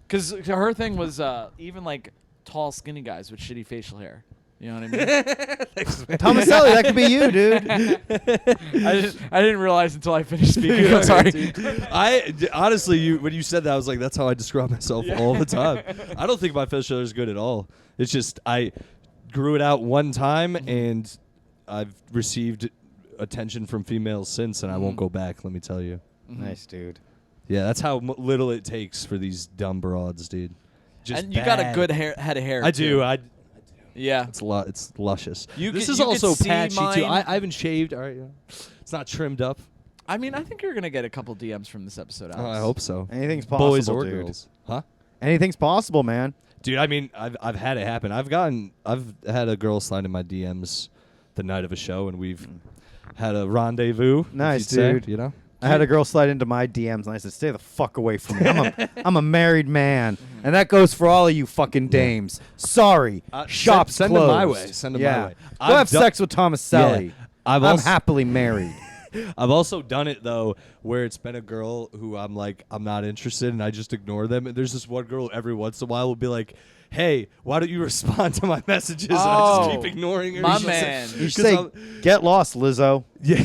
Because her thing was even like tall, skinny guys with shitty facial hair. You know what I mean? Tomaselli, that could be you, dude. I didn't realize until I finished speaking. I'm sorry. Honestly, when you said that, I was like, that's how I describe myself all the time. I don't think my facial hair is good at all. It's just I grew it out one time, and I've received attention from females since, and I won't go back, let me tell you. Nice, dude. Yeah, that's how little it takes for these dumb broads, dude. Just And you got a good head of hair. I too. do. Yeah. It's luscious. You this could- is you could also see patchy too. mine. I haven't shaved. All right, yeah. It's not trimmed up. I mean, I think you're gonna get a couple DMs from this episode, Alex. Oh, I hope so. Anything's possible, Boys or dude. girls, huh? Anything's possible, man. Dude, I mean, I've had it happen. I've had a girl slide in my DMs the night of a show, and we've had a rendezvous. if Nice, you'd say, dude. you know. I had a girl slide into my DMs, and I said, "Stay the fuck away from me. I'm a married man, and that goes for all of you fucking dames. Sorry, shops send closed. them my way. Send them my way. Go I've have done- sex with Tomaselli. Yeah. I'm also- happily married. I've also done it though, where it's been a girl who I'm like, I'm not interested, and I just ignore them. And there's this one girl every once in a while will be like, "Hey, why don't you respond to my messages?" And I just Oh, keep ignoring her. my She's man. You should 'cause say, I'm- "Get lost, Lizzo." Yeah.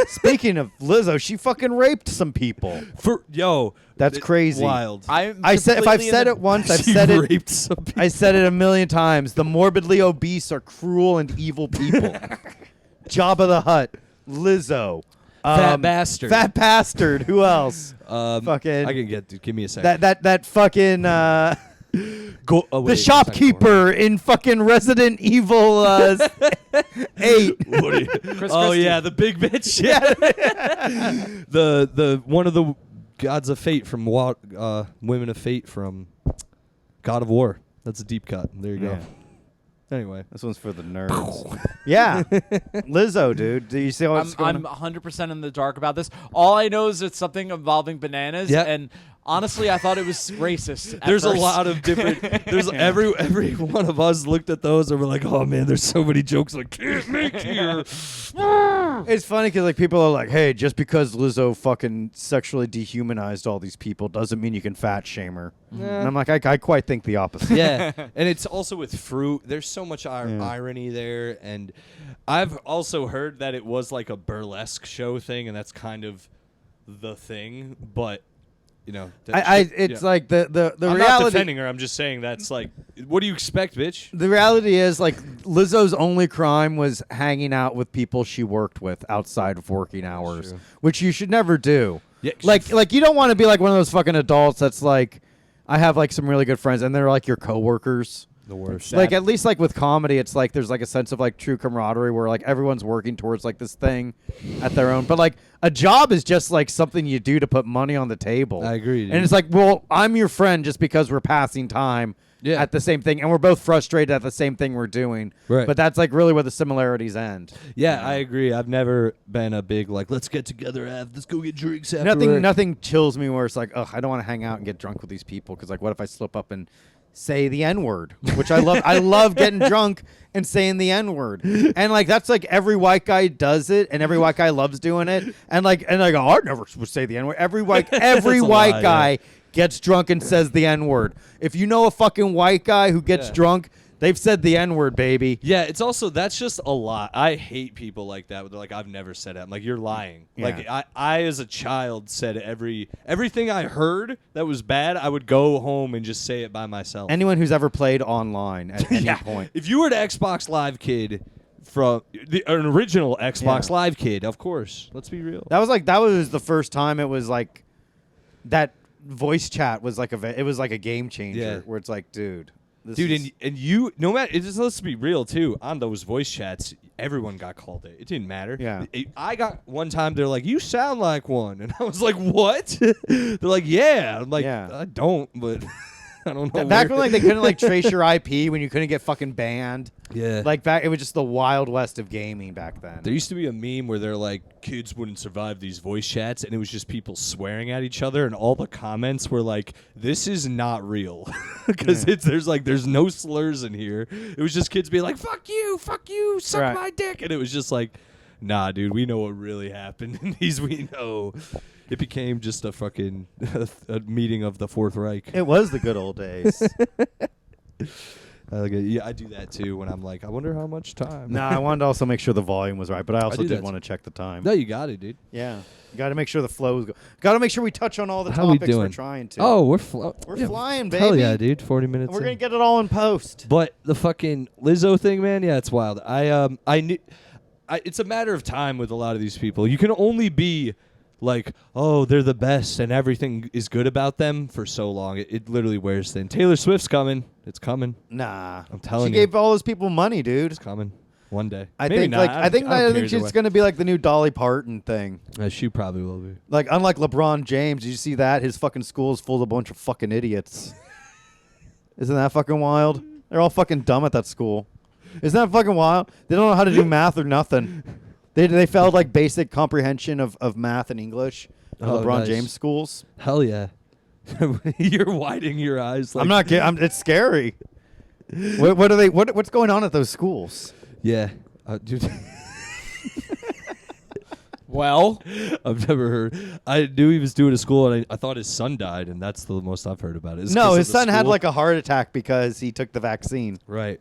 Speaking of Lizzo, she fucking raped some people. That's crazy. Wild. I said if I've said it once, I've She said it. raped some people. I said it a million times. The morbidly obese are cruel and evil people. Jabba the Hutt, Lizzo, Fat bastard. fat bastard. Who else? Fucking. I can give me a second. That fucking Go, oh, the shopkeeper in fucking Resident Evil 8. Oh yeah, the big bitch. Yeah. the one of the gods of fate from Women of Fate from God of War. That's a deep cut. There you go. Yeah. Anyway, This one's for the nerds. Yeah, Lizzo, dude. Do you see what's I'm going on? 100% in the dark about this. All I know is it's something involving bananas, Yeah. and honestly, I thought it was racist. at there's first. a lot of different. There's every one of us looked at those and we're like, oh man, there's so many jokes I can't make here. It's funny because like people are like, hey, just because Lizzo fucking sexually dehumanized all these people doesn't mean you can fat shame her. And I'm like, I quite think the opposite. Yeah, and it's also with fruit. There's so much irony there, and I've also heard that it was like a burlesque show thing, and that's kind of the thing. But you know, It's like the I'm not reality. defending her. I'm just saying that's like, what do you expect, bitch? The reality is, like, Lizzo's only crime was hanging out with people she worked with outside of working hours, true. which you should never do. Yeah, Like you don't want to be like one of those fucking adults that's like, I have like some really good friends, and they're like your coworkers. the worst. Like at least like with comedy, it's like there's like a sense of like true camaraderie where like everyone's working towards like this thing at their own. But like a job is just like something you do to put money on the table. I agree, dude. And it's like, well, I'm your friend just because we're passing time at the same thing, and we're both frustrated at the same thing we're doing. Right. But that's like really where the similarities end. Yeah, I agree. I've never been a big like, let's get together, let's go get drinks after work. Nothing chills me where it's like, ugh, I don't want to hang out and get drunk with these people because like, what if I slip up and say the N-word, which I love. I love getting drunk and saying the N-word. And like that's like every white guy does it and every white guy loves doing it. And like oh, I never would say the N-word. Every white That's a white lie, guy gets drunk and says the N-word. If you know a fucking white guy who gets drunk, they've said the N-word, baby. Yeah, it's also, that's just a lot. I hate people like that. They're like, I've never said it. I'm like, you're lying. Yeah. Like, I as a child said everything I heard that was bad, I would go home and just say it by myself. Anyone who's ever played online at any point. If you were an Xbox Live kid from an original Xbox Live kid, of course. Let's be real. That was the first time it was like that voice chat was like it was like a game changer where it's like, dude. And you, no matter, let's be real too. On those voice chats, everyone got called it. It didn't matter. Yeah. I got one time. They're like, "You sound like one," and I was like, "What?" They're like, "Yeah." I'm like, Yeah. "I don't," but I don't know. Back when like they couldn't like trace your IP when you couldn't get fucking banned. Yeah. Like back, it was just the wild west of gaming back then. There used to be a meme where they're like, kids wouldn't survive these voice chats, and it was just people swearing at each other, and all the comments were like, this is not real. Because there's no slurs in here. It was just kids being like, fuck you, suck my dick. And it was just like, nah, dude, we know what really happened. And we know. It became just a fucking a meeting of the Fourth Reich. It was the good old days. I do that too when I'm like, I wonder how much time. No, I wanted to also make sure the volume was right, but I also do did that want to check the time. No, you got it, dude. Yeah. You got to make sure the flow is got to make sure we touch on all the How we topics we're doing? trying to. Oh, we're flying, baby. Hell yeah, dude. 40 minutes. We're in. going to get it all in post. But the fucking Lizzo thing, man, yeah, it's wild. I knew it's a matter of time with a lot of these people. You can only be like, oh, they're the best and everything is good about them for so long. It literally wears thin. Taylor Swift's coming. It's coming. Nah. I'm telling you. you. She gave all those people money, dude. It's coming one day. I Maybe think not. I think she's going to be like the new Dolly Parton thing. She probably will be. Like unlike LeBron James, did you see that? His fucking school is full of a bunch of fucking idiots. Isn't that fucking wild? They're all fucking dumb at that school. Isn't that fucking wild? They don't know how to do math or nothing. They failed like basic comprehension of math and English at LeBron nice. James schools. Hell yeah. You're widening your eyes. Like, I'm not kidding. It's scary. What are they? What's going on at those schools? Yeah. Dude. Well, I've never heard. I knew he was doing a school, and I thought his son died, and that's the most I've heard about it. No, his son had like a heart attack because he took the vaccine. Right.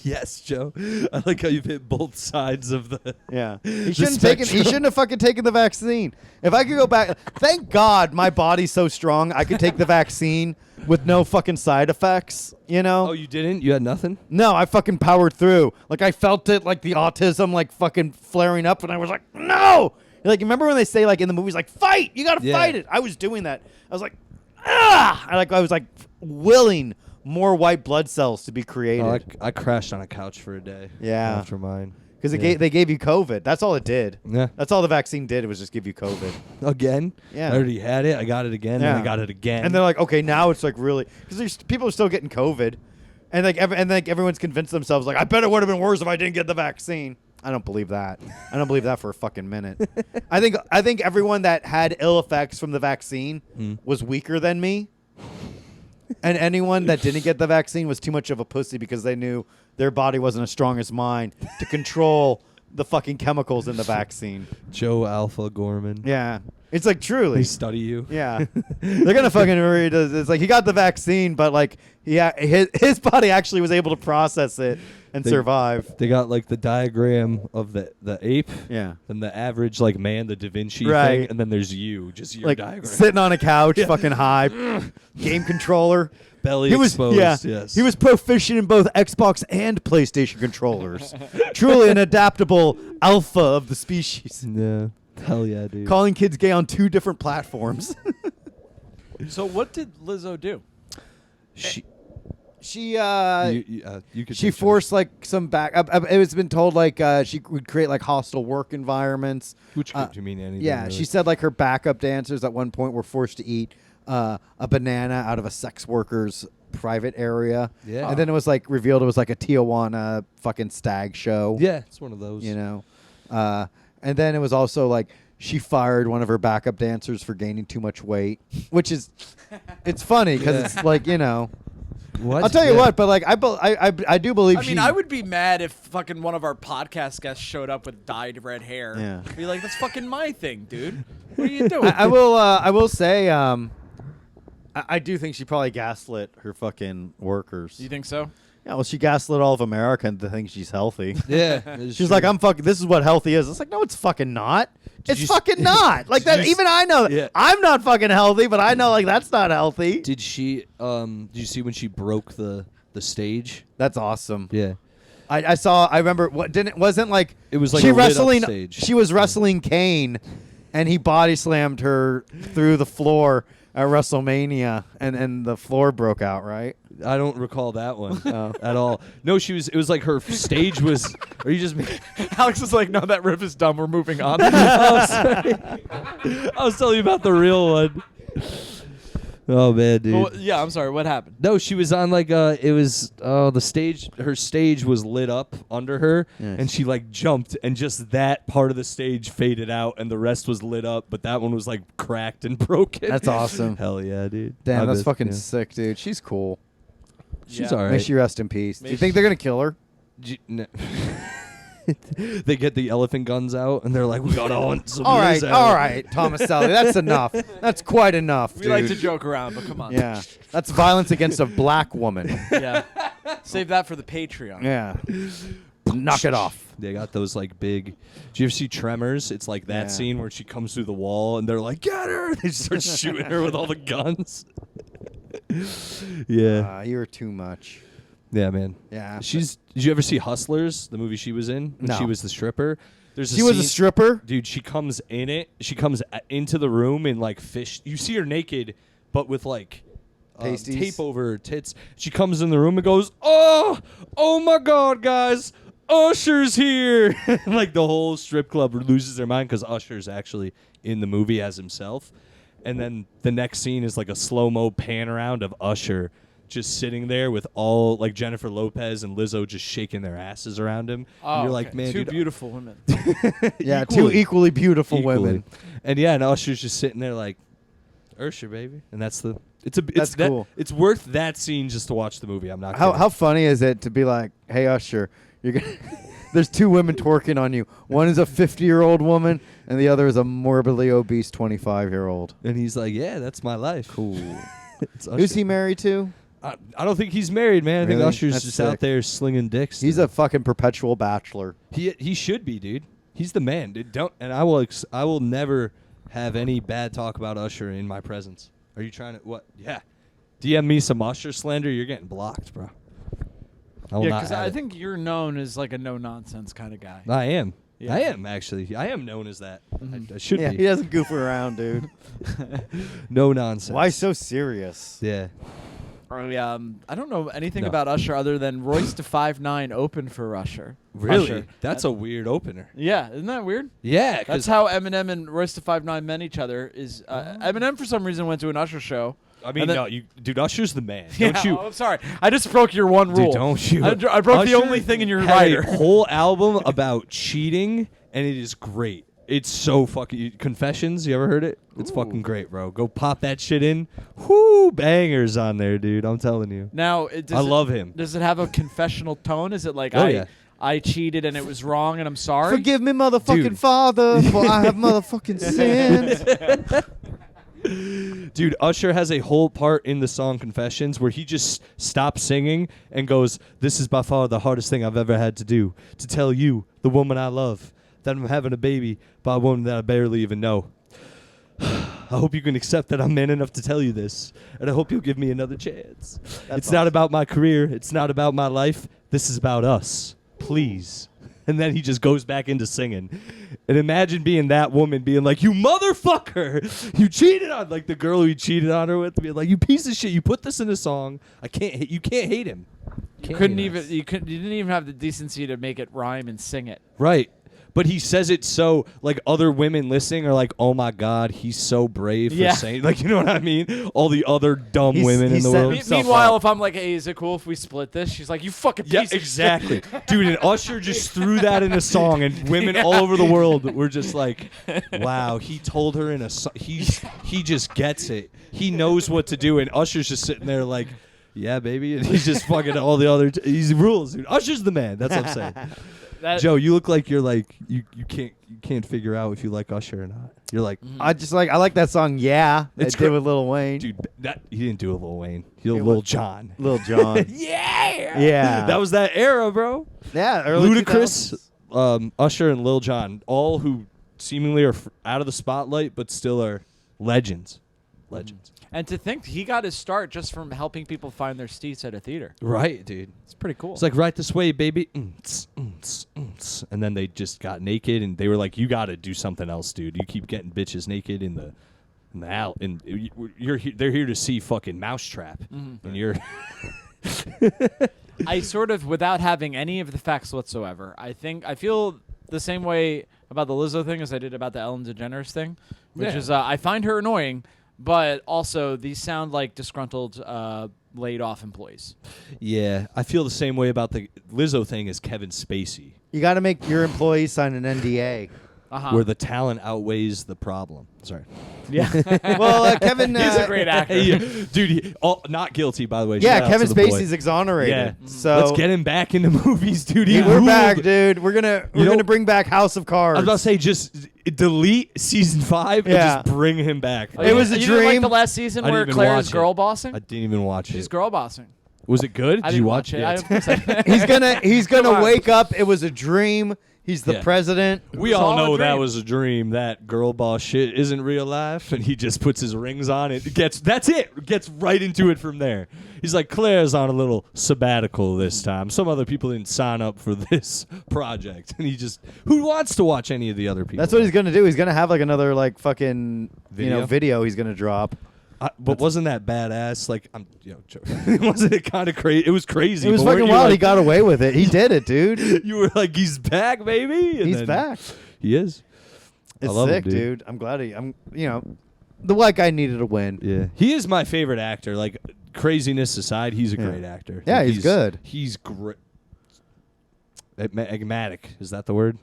Yes, Joe. I like how you've hit both sides of the. Yeah, he the shouldn't spectrum. He shouldn't have fucking taken the vaccine. If I could go back, thank God my body's so strong I could take the vaccine with no fucking side effects. You know? Oh, you didn't? You had nothing? No, I fucking powered through. Like I felt it, like the autism, like fucking flaring up, and I was like, no. Like remember when they say like in the movies, like fight, you gotta fight it. I was doing that. I was like, ah. I was like willing more white blood cells to be created. Oh, I crashed on a couch for a day. Yeah. After mine. Because they gave you COVID. That's all it did. Yeah. That's all the vaccine did. It was just give you COVID. Again? Yeah. I already had it. I got it again. Yeah. And I got it again. And they're like, okay, now it's like really because people are still getting COVID, and like everyone's convinced themselves like I bet it would have been worse if I didn't get the vaccine. I don't believe that. I don't believe that for a fucking minute. I think everyone that had ill effects from the vaccine was weaker than me. And anyone that didn't get the vaccine was too much of a pussy because they knew their body wasn't as strong as mine to control the fucking chemicals in the vaccine. Joe Alpha Gorman. Yeah. It's like truly. They study you. Yeah. They're going to fucking read it. It's like he got the vaccine, but like his body actually was able to process it and survive. They got like the diagram of the ape. Yeah. Then the average like man, the Da Vinci Right. thing. And then there's you. Just your Like diagram. sitting on a couch, fucking high, game controller. Belly exposed. Yes. He was proficient in both Xbox and PlayStation controllers. Truly an adaptable alpha of the species. Yeah. Hell yeah, dude. Calling kids gay on 2 different platforms. so what did Lizzo do? She you could she forced like some back. It's been told like she would create like hostile work environments. Which could you mean anything? Yeah, really? she said like her backup dancers at one point were forced to eat a banana out of a sex worker's private area. Yeah. And then it was like revealed it was like a Tijuana fucking stag show. Yeah, it's one of those. You know, and then it was also like she fired one of her backup dancers for gaining too much weight, which is it's funny because it's like you know. What? I'll tell you what, but like I do believe. I mean, I would be mad if fucking one of our podcast guests showed up with dyed red hair. Yeah. Be like, that's fucking my thing, dude. What are you doing? I will say I do think she probably gaslit her fucking workers. You think so? Yeah, well, she gaslit all of America into thinking she's healthy. Yeah. She's like, I'm fucking. This is what healthy is. It's like, no, it's fucking not. It's fucking not. Like that. Even I know. Yeah. I'm not fucking healthy, but I know like that's not healthy. Did she? Did you see when she broke the stage? That's awesome. Yeah. I saw. I remember. Wasn't like It was like she a lit up wrestling. stage. She was wrestling Kane, and he body slammed her through the floor at WrestleMania, and the floor broke out. Right. I don't recall that one at all. No, she was. It was like her stage was. Are you just? Alex is like, no, that riff is dumb. We're moving on. I was telling you about the real one. Oh man, dude. Well, yeah, I'm sorry. What happened? No, she was on like it was the stage. Her stage was lit up under her, Yes. and she like jumped, and just that part of the stage faded out, and the rest was lit up, but that one was like cracked and broken. That's awesome. Hell yeah, dude. Damn, I that's miss- fucking yeah. sick, dude. She's cool. She's Yeah. all May right. she rest in peace. Do you May think they're gonna kill her? No. They get the elephant guns out, and they're like, "We gotta hunt some." All right, Lizzo." all right, Tomaselli. That's enough. That's quite enough, We dude. like to joke around, but come on. Yeah, that's violence against a black woman. Yeah. Save that for the Patreon. Yeah, knock it off. They got those like big. Do you ever see Tremors? It's like that Yeah. scene where she comes through the wall, and they're like, "Get her!" They start shooting her with all the guns. Yeah, You were too much. yeah, man. Yeah, She's. Did you ever see Hustlers, the movie she was in? When No. She was the stripper. There's she was a scene- stripper. Dude, she comes in it. She comes into the room in like fish. You see her naked, but with like Pasties? tape over her tits. She comes in the room and goes, "Oh my God, guys, Usher's here!" Like the whole strip club loses their mind because Usher's actually in the movie as himself. And then the next scene is like a slow-mo pan around of Usher just sitting there with all like Jennifer Lopez and Lizzo just shaking their asses around him. Oh, and you're like, okay. man, two dude, beautiful women. Yeah, two equally. equally beautiful Equally. women. And yeah, and Usher's just sitting there like, Usher, baby. And that's the it's That's cool. It's worth that scene just to watch the movie. I'm not How kidding. how funny is it to be like, hey Usher, you're gonna there's two women twerking on you. One is a 50-year-old woman, and the other is a morbidly obese 25-year-old. And he's like, yeah, that's my life. Cool. It's Usher. Who's he married to? I don't think he's married, man. I think Really? Usher's That's just sick. out there slinging dicks. He's a fucking perpetual bachelor. He should be, dude. He's the man, dude. I will never have any bad talk about Usher in my presence. Are you trying to what? Yeah. DM me some Usher slander, you're getting blocked, bro. I will Yeah, not because have I it. think you're known as like a no-nonsense kind of guy. I am. Yeah. I am actually. I am known as that. I should Yeah, be. he doesn't goof around, dude. No nonsense. Why so serious? Yeah. I don't know anything No. about Usher other than Royce to 5'9" opened for Usher. Really? Usher. That's a weird opener. Yeah, isn't that weird? Yeah, That's because how Eminem and Royce to 5'9" met each other. Is Eminem for some reason went to an Usher show. I mean, and then- no, dude, Usher's the man. Yeah, Don't you? I'm sorry. I just broke your one rule. Dude, don't you? I broke the Usher only thing in your had writer. a whole album about cheating, and it is great. It's so fucking Confessions. You ever heard it? It's fucking great, bro. Go pop that shit in. Whoo, bangers on there, dude. I'm telling you. Now, I love him. Does it have a confessional tone? Is it like Oh, yeah. I cheated and it was wrong and I'm sorry? Forgive me, motherfucking Dude. father, for I have motherfucking sins. Dude, Usher has a whole part in the song Confessions where he just stops singing and goes, "This is by far the hardest thing I've ever had to do. To tell you, the woman I love, that I'm having a baby by a woman that I barely even know. I hope you can accept that I'm man enough to tell you this, and I hope you'll give me another chance. It's not about my career. It's not about my life. This is about us. Please." And then he just goes back into singing. And imagine being that woman being like, "You motherfucker! You cheated on," like the girl who he cheated on her with, being like, "You piece of shit! You put this in a song. You can't hate him. You couldn't even. You didn't even have the decency to make it rhyme and sing it. Right." But he says it so, like, other women listening are like, "Oh my God, he's so brave for Yeah. saying," like, you know what I mean? All the other dumb He's- women he in the said- world. himself Meanwhile, up. if I'm like, "Hey, is it cool if we split this?" She's like, "You fucking Yeah, piece of exactly. Dude, and Usher just threw that in a song, and women all over the world were just like, wow, he told her in a song. He just gets it. He knows what to do, and Usher's just sitting there like, yeah, baby, and he's just fucking all the other, he's rules, dude. Usher's the man, that's what I'm saying. That- Joe, you look like you're like, you can't figure out if you like Usher or not. You're like, I like that song. Yeah, It's it's did great. with Lil Wayne. dude, that he didn't do a Lil Wayne. He did It Lil was- Jon. Lil Jon. Yeah. Yeah. That was that era, bro. Yeah, early Ludacris, 2000s. Usher, and Lil Jon, all who seemingly are out of the spotlight, but still are legends. Legends. And to think he got his start just from helping people find their seats at a theater. Right, dude. It's pretty cool. It's like, right this way, baby. And then they just got naked, and they were like, "You got to do something else, dude. You keep getting bitches naked in the alley, and they're here to see fucking Mousetrap, and you're." I sort of, without having any of the facts whatsoever, I feel the same way about the Lizzo thing as I did about the Ellen DeGeneres thing, which Yeah. is I find her annoying, but also these sound like disgruntled, laid off employees. Yeah, I feel the same way about the Lizzo thing as Kevin Spacey, You got to make your employees sign an NDA. where the talent outweighs the problem. Sorry. Yeah. Well, Kevin. He's a great actor. Dude, not guilty, by the way. Yeah, Shout out Kevin to the boy. Spacey's exonerated. Yeah. So Let's get him back into movies, dude. we're ruled. back, dude. We're know- gonna bring back House of Cards. I was about to say, just delete season 5 and Yeah. just bring him back. It was a You didn't like dream. the last season I didn't where even Claire's watch it. girl bossing? I didn't even watch She's it. girl bossing. Was it good? I Did you didn't watch it. it? I, of course I- he's gonna Come on. wake up. It was a dream. He's the Yeah. president. We was all all a know that dream. was a dream. That girl boss shit isn't real life, and he just puts his rings on. That's it. Gets right into it from there. He's like, Claire's on a little sabbatical this time. Some other people didn't sign up for this project, and who wants to watch any of the other people? That's what he's gonna do. He's gonna have like another like fucking Video? video he's gonna drop. But wasn't that badass? Like, I'm joking. Wasn't it kind of crazy? It was crazy. It was but weren't fucking you wild. He like- got away with it. He did it, dude. You were like, he's back, baby. And He's then back. He is. I It's love him, sick, dude. I'm glad the white guy needed a win. Yeah, he is my favorite actor. Like, craziness aside, he's a Yeah. great actor. Yeah, Like, he's good. He's great. Enigmatic, is that the word?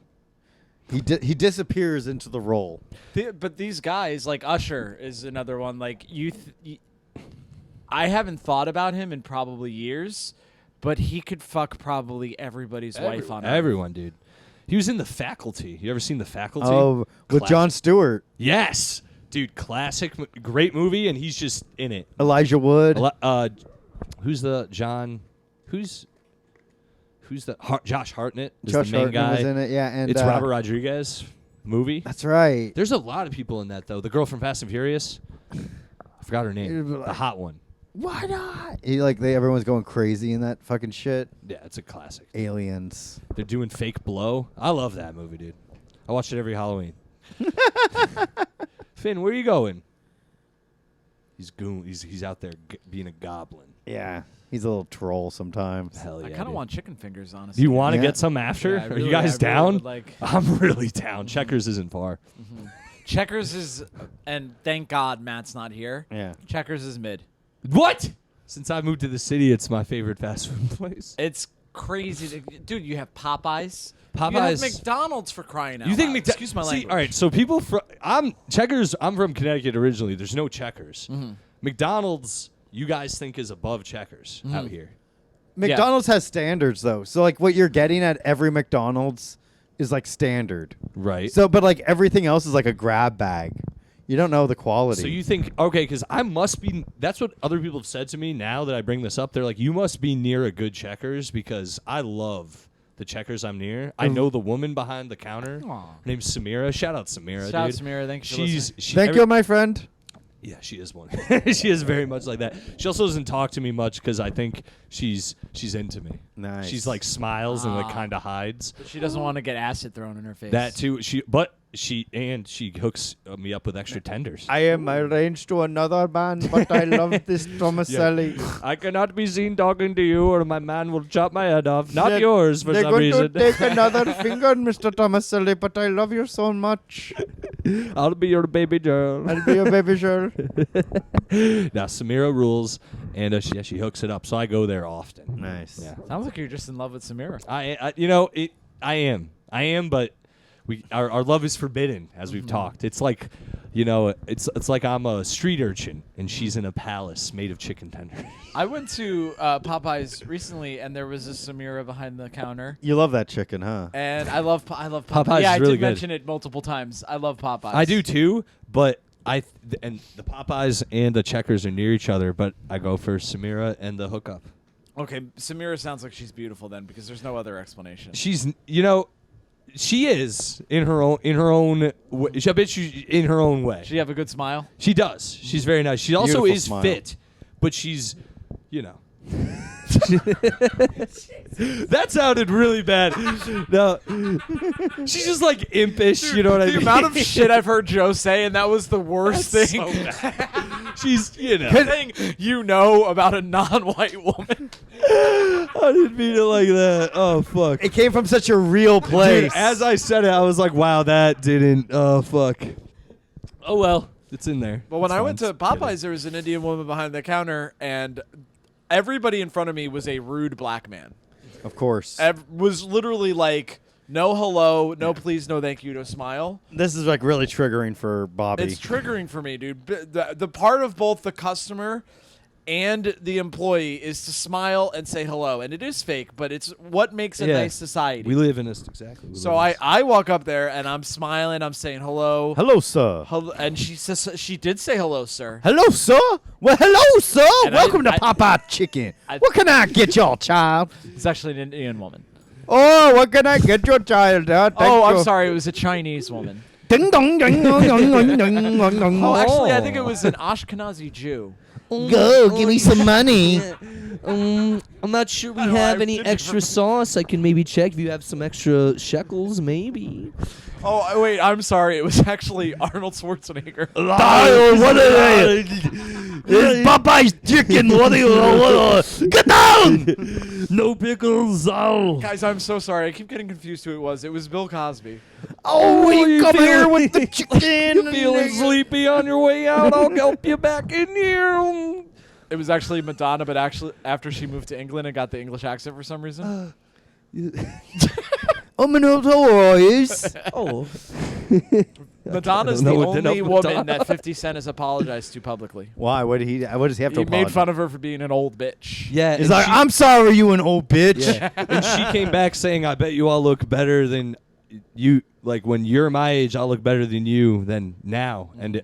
He disappears into the role. But these guys, like Usher, is another one. Like I haven't thought about him in probably years, but he could fuck probably everybody's wife on Earth. Everyone, dude. He was in The Faculty. You ever seen The Faculty? Oh, with Classic. Jon Stewart, Yes, dude. Classic, great movie, and he's just in it. Elijah Wood. Who's the John? Who's the Josh Hartnett is Josh the main Hartnett guy. was in it. Yeah, and It's Robert Rodriguez movie. That's right. There's a lot of people in that though. The girl from Fast and Furious. I forgot her name. The hot one. Why not? Everyone's going crazy in that fucking shit. Yeah, it's a classic. Aliens. They're doing fake blow. I love that movie, dude. I watch it every Halloween. Finn, where are you going? He's out there being a goblin. Yeah, he's a little troll sometimes. Hell yeah. I kind of dude. want chicken fingers, honestly. Do you want to Yeah. get some after? Yeah, I Are really- you guys I really down? would like- I'm really down. Checkers isn't far. Checkers is, and thank God Matt's not here. Yeah. Checkers is mid. What? Since I moved to the city, it's my favorite fast food place. It's crazy, dude. You have Popeyes. You have Popeyes- McDonald's for crying out You think loud. McDonald's? Excuse my language. All right, so people from Checkers. I'm from Connecticut originally. There's no Checkers. McDonald's, you guys think is above Checkers out here. McDonald's has standards though, so like what you're getting at every McDonald's is like standard. Right. So, but like everything else is like a grab bag. You don't know the quality. So you think, okay, because I must be, that's what other people have said to me now that I bring this up. They're like, you must be near a good Checkers because I love the Checkers I'm near. I know the woman behind the counter. Aw. Her name's Samira. Shout out Samira, Shout out dude. Samira. Thanks for listening. Thank you, my friend. Yeah, she is one. She is very much like that. She also doesn't talk to me much because I think she's into me. Nice. She's like smiles and like kind of hides. But she doesn't want to get acid thrown in her face. That too. She hooks me up with extra tenders. I am arranged to another man, but I love this Tomaselli. I cannot be seen talking to you, or my man will chop my head off. Not They're- yours for They're some going reason. to take another finger, Mr. Tomaselli, but I love you so much. I'll be your baby girl. I'll be your baby girl. Now Samira rules, and she hooks it up. So I go there often. Nice. Yeah. Sounds like you're just in love with Samira. I am, but our love is forbidden, as we've talked. It's like, it's like I'm a street urchin and she's in a palace made of chicken tenders. I went to Popeyes recently, and there was a Samira behind the counter. You love that chicken, huh? And I love Popeyes. Popeyes Yeah, is I really did good. mention it multiple times. I love Popeyes. I do too, but and the Popeyes and the Checkers are near each other, but I go for Samira and the hookup. Okay, Samira sounds like she's beautiful then, because there's no other explanation. She's, she is in her own way. I bet she's in her own way. Does she have a good smile? She does. She's very nice. She also Beautiful is smile. fit, but she's, that sounded really bad. No, she's just like impish. You know what I mean? The amount of shit I've heard Joe say, and that was the worst That's thing. so bad. She's, Thing about a non-white woman. I didn't mean it like that. Oh fuck. It came from such a real place. Dude, as I said it, I was like, wow, that didn't. Oh fuck. Oh well. It's in there. But when It's I went fine. to Popeyes, there was an Indian woman behind the counter, and everybody in front of me was a rude black man. Of course. Was literally like, no hello, no please, no thank you, no smile. This is like really triggering for Bobby. It's triggering for me, dude. The part of both the customer and the employee is to smile and say hello. And it is fake, but it's what makes a nice society. We live in this, exactly. So I walk up there, and I'm smiling. I'm saying hello. Hello, sir. And she says she did say hello, sir. Hello, sir. Well, hello, sir. And Welcome to I- Popeye Chicken. What can I get y'all, child? It's actually an Indian woman. Oh, what can I get your child? I'm sorry. It was a Chinese woman. Ding dong, ding dong, dong, dong, dong, dong, dong. Oh, actually, I think it was an Ashkenazi Jew. Go, give me some money. I'm not sure we I have any didn't extra sauce. I can maybe check if you have some extra shekels, maybe. Oh, wait. I'm sorry. It was actually Arnold Schwarzenegger. Dial, what are they? It's Popeye's chicken. What are you? Get down! No pickles. Oh. Guys, I'm so sorry. I keep getting confused who it was. It was Bill Cosby. Oh, you you come feeling- here with the chicken. You feeling sleepy on your way out? I'll help you back in here. It was actually Madonna, but actually after she moved to England and got the English accent for some reason. I'm an Toys. Oh. Madonna's I the don't know what only woman Madonna- that 50 Cent has apologized to publicly. Why? What does he have to He made apologize? fun of her for being an old bitch. Yeah. He's and like, she- I'm sorry, you an old bitch. Yeah. And she came back saying, I bet you all look better than you. Like, when you're my age, I'll look better than you than now. And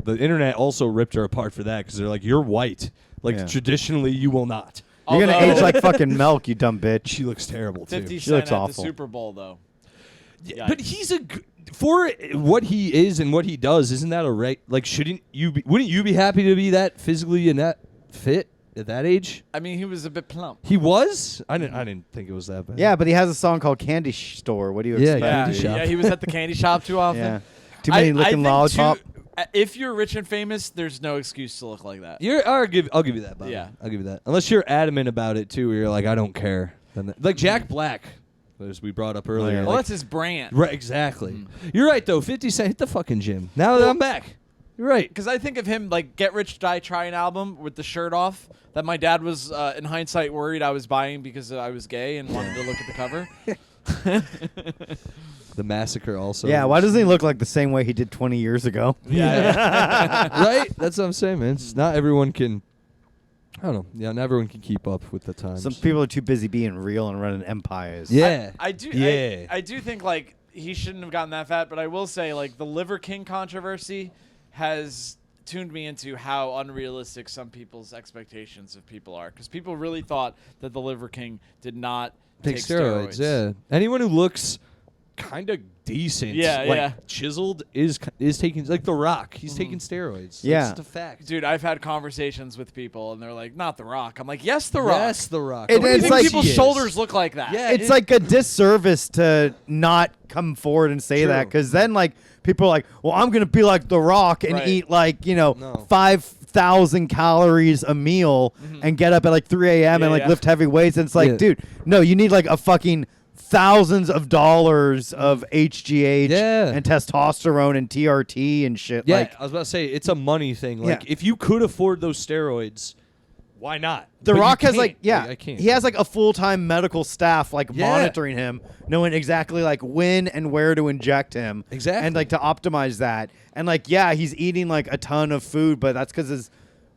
the internet also ripped her apart for that because they're like, you're white. Like, Yeah. traditionally, you will not. You're gonna Although- age like fucking milk, you dumb bitch. She looks terrible, too. 50 She Cent looks at awful. the Super Bowl, though. Yeah, but he's for what he is and what he does. Isn't that a right? Like, shouldn't you? Wouldn't you be happy to be that physically and that fit at that age? I mean, he was a bit plump. He was. I didn't think it was that bad. Yeah, but he has a song called Candy Store. What do you Yeah, expect? Yeah, Candy shop. yeah, he was at the candy shop too often. Yeah. Too many licking think lollipop. if you're rich and famous, there's no excuse to look like that. I'll give you that, Bobby. Yeah. I'll give you that. Unless you're adamant about it too, where you're like, I don't care. Then like Jack Black, as we brought up earlier. yeah. Well, like- that's his brand. right, exactly. You're right though. 50 Cent hit the fucking gym. Now that I'm back. You're right. Because I think of him like Get Rich Die Trying album with the shirt off that my dad was in hindsight worried I was buying because I was gay and wanted to look at the cover. The Massacre also. Yeah, why doesn't he look like the same way he did 20 years ago? Right? That's what I'm saying, man. It's not everyone can. I don't know. Yeah, not everyone can keep up with the times. Some people are too busy being real and running empires. Yeah. I do. Yeah. I do think like he shouldn't have gotten that fat, but I will say like the Liver King controversy has tuned me into how unrealistic some people's expectations of people are. Because people really thought that the Liver King did not Take steroids. Yeah. Anyone who looks kind of decent, Yeah, like yeah. chiseled, is taking, like The Rock. He's taking steroids. Yeah. That's just a fact. Dude, I've had conversations with people, and they're like, "Not The Rock." I'm like, "Yes, The Rock." Yes, The Rock. It- What do you it's think like- people's He is. shoulders look like that? Yeah. It's like a disservice to not come forward and say True. that, because then like people are like, well, I'm gonna be like The Rock and Right. eat like No. 5,000 calories a meal and get up at like 3 a.m. and Yeah, like yeah. lift heavy weights. And it's like, Yeah. dude, no, you need like a fucking thousands of dollars of HGH Yeah. and testosterone and TRT and shit. Yeah, Like I was about to say, it's a money thing. Like, Yeah. if you could afford those steroids, why not? The But you Rock has can't. like, yeah, I can't. he has like a full-time medical staff like Yeah. monitoring him, knowing exactly like when and where to inject him. Exactly. And like to optimize that. And like, yeah, he's eating like a ton of food, but that's because his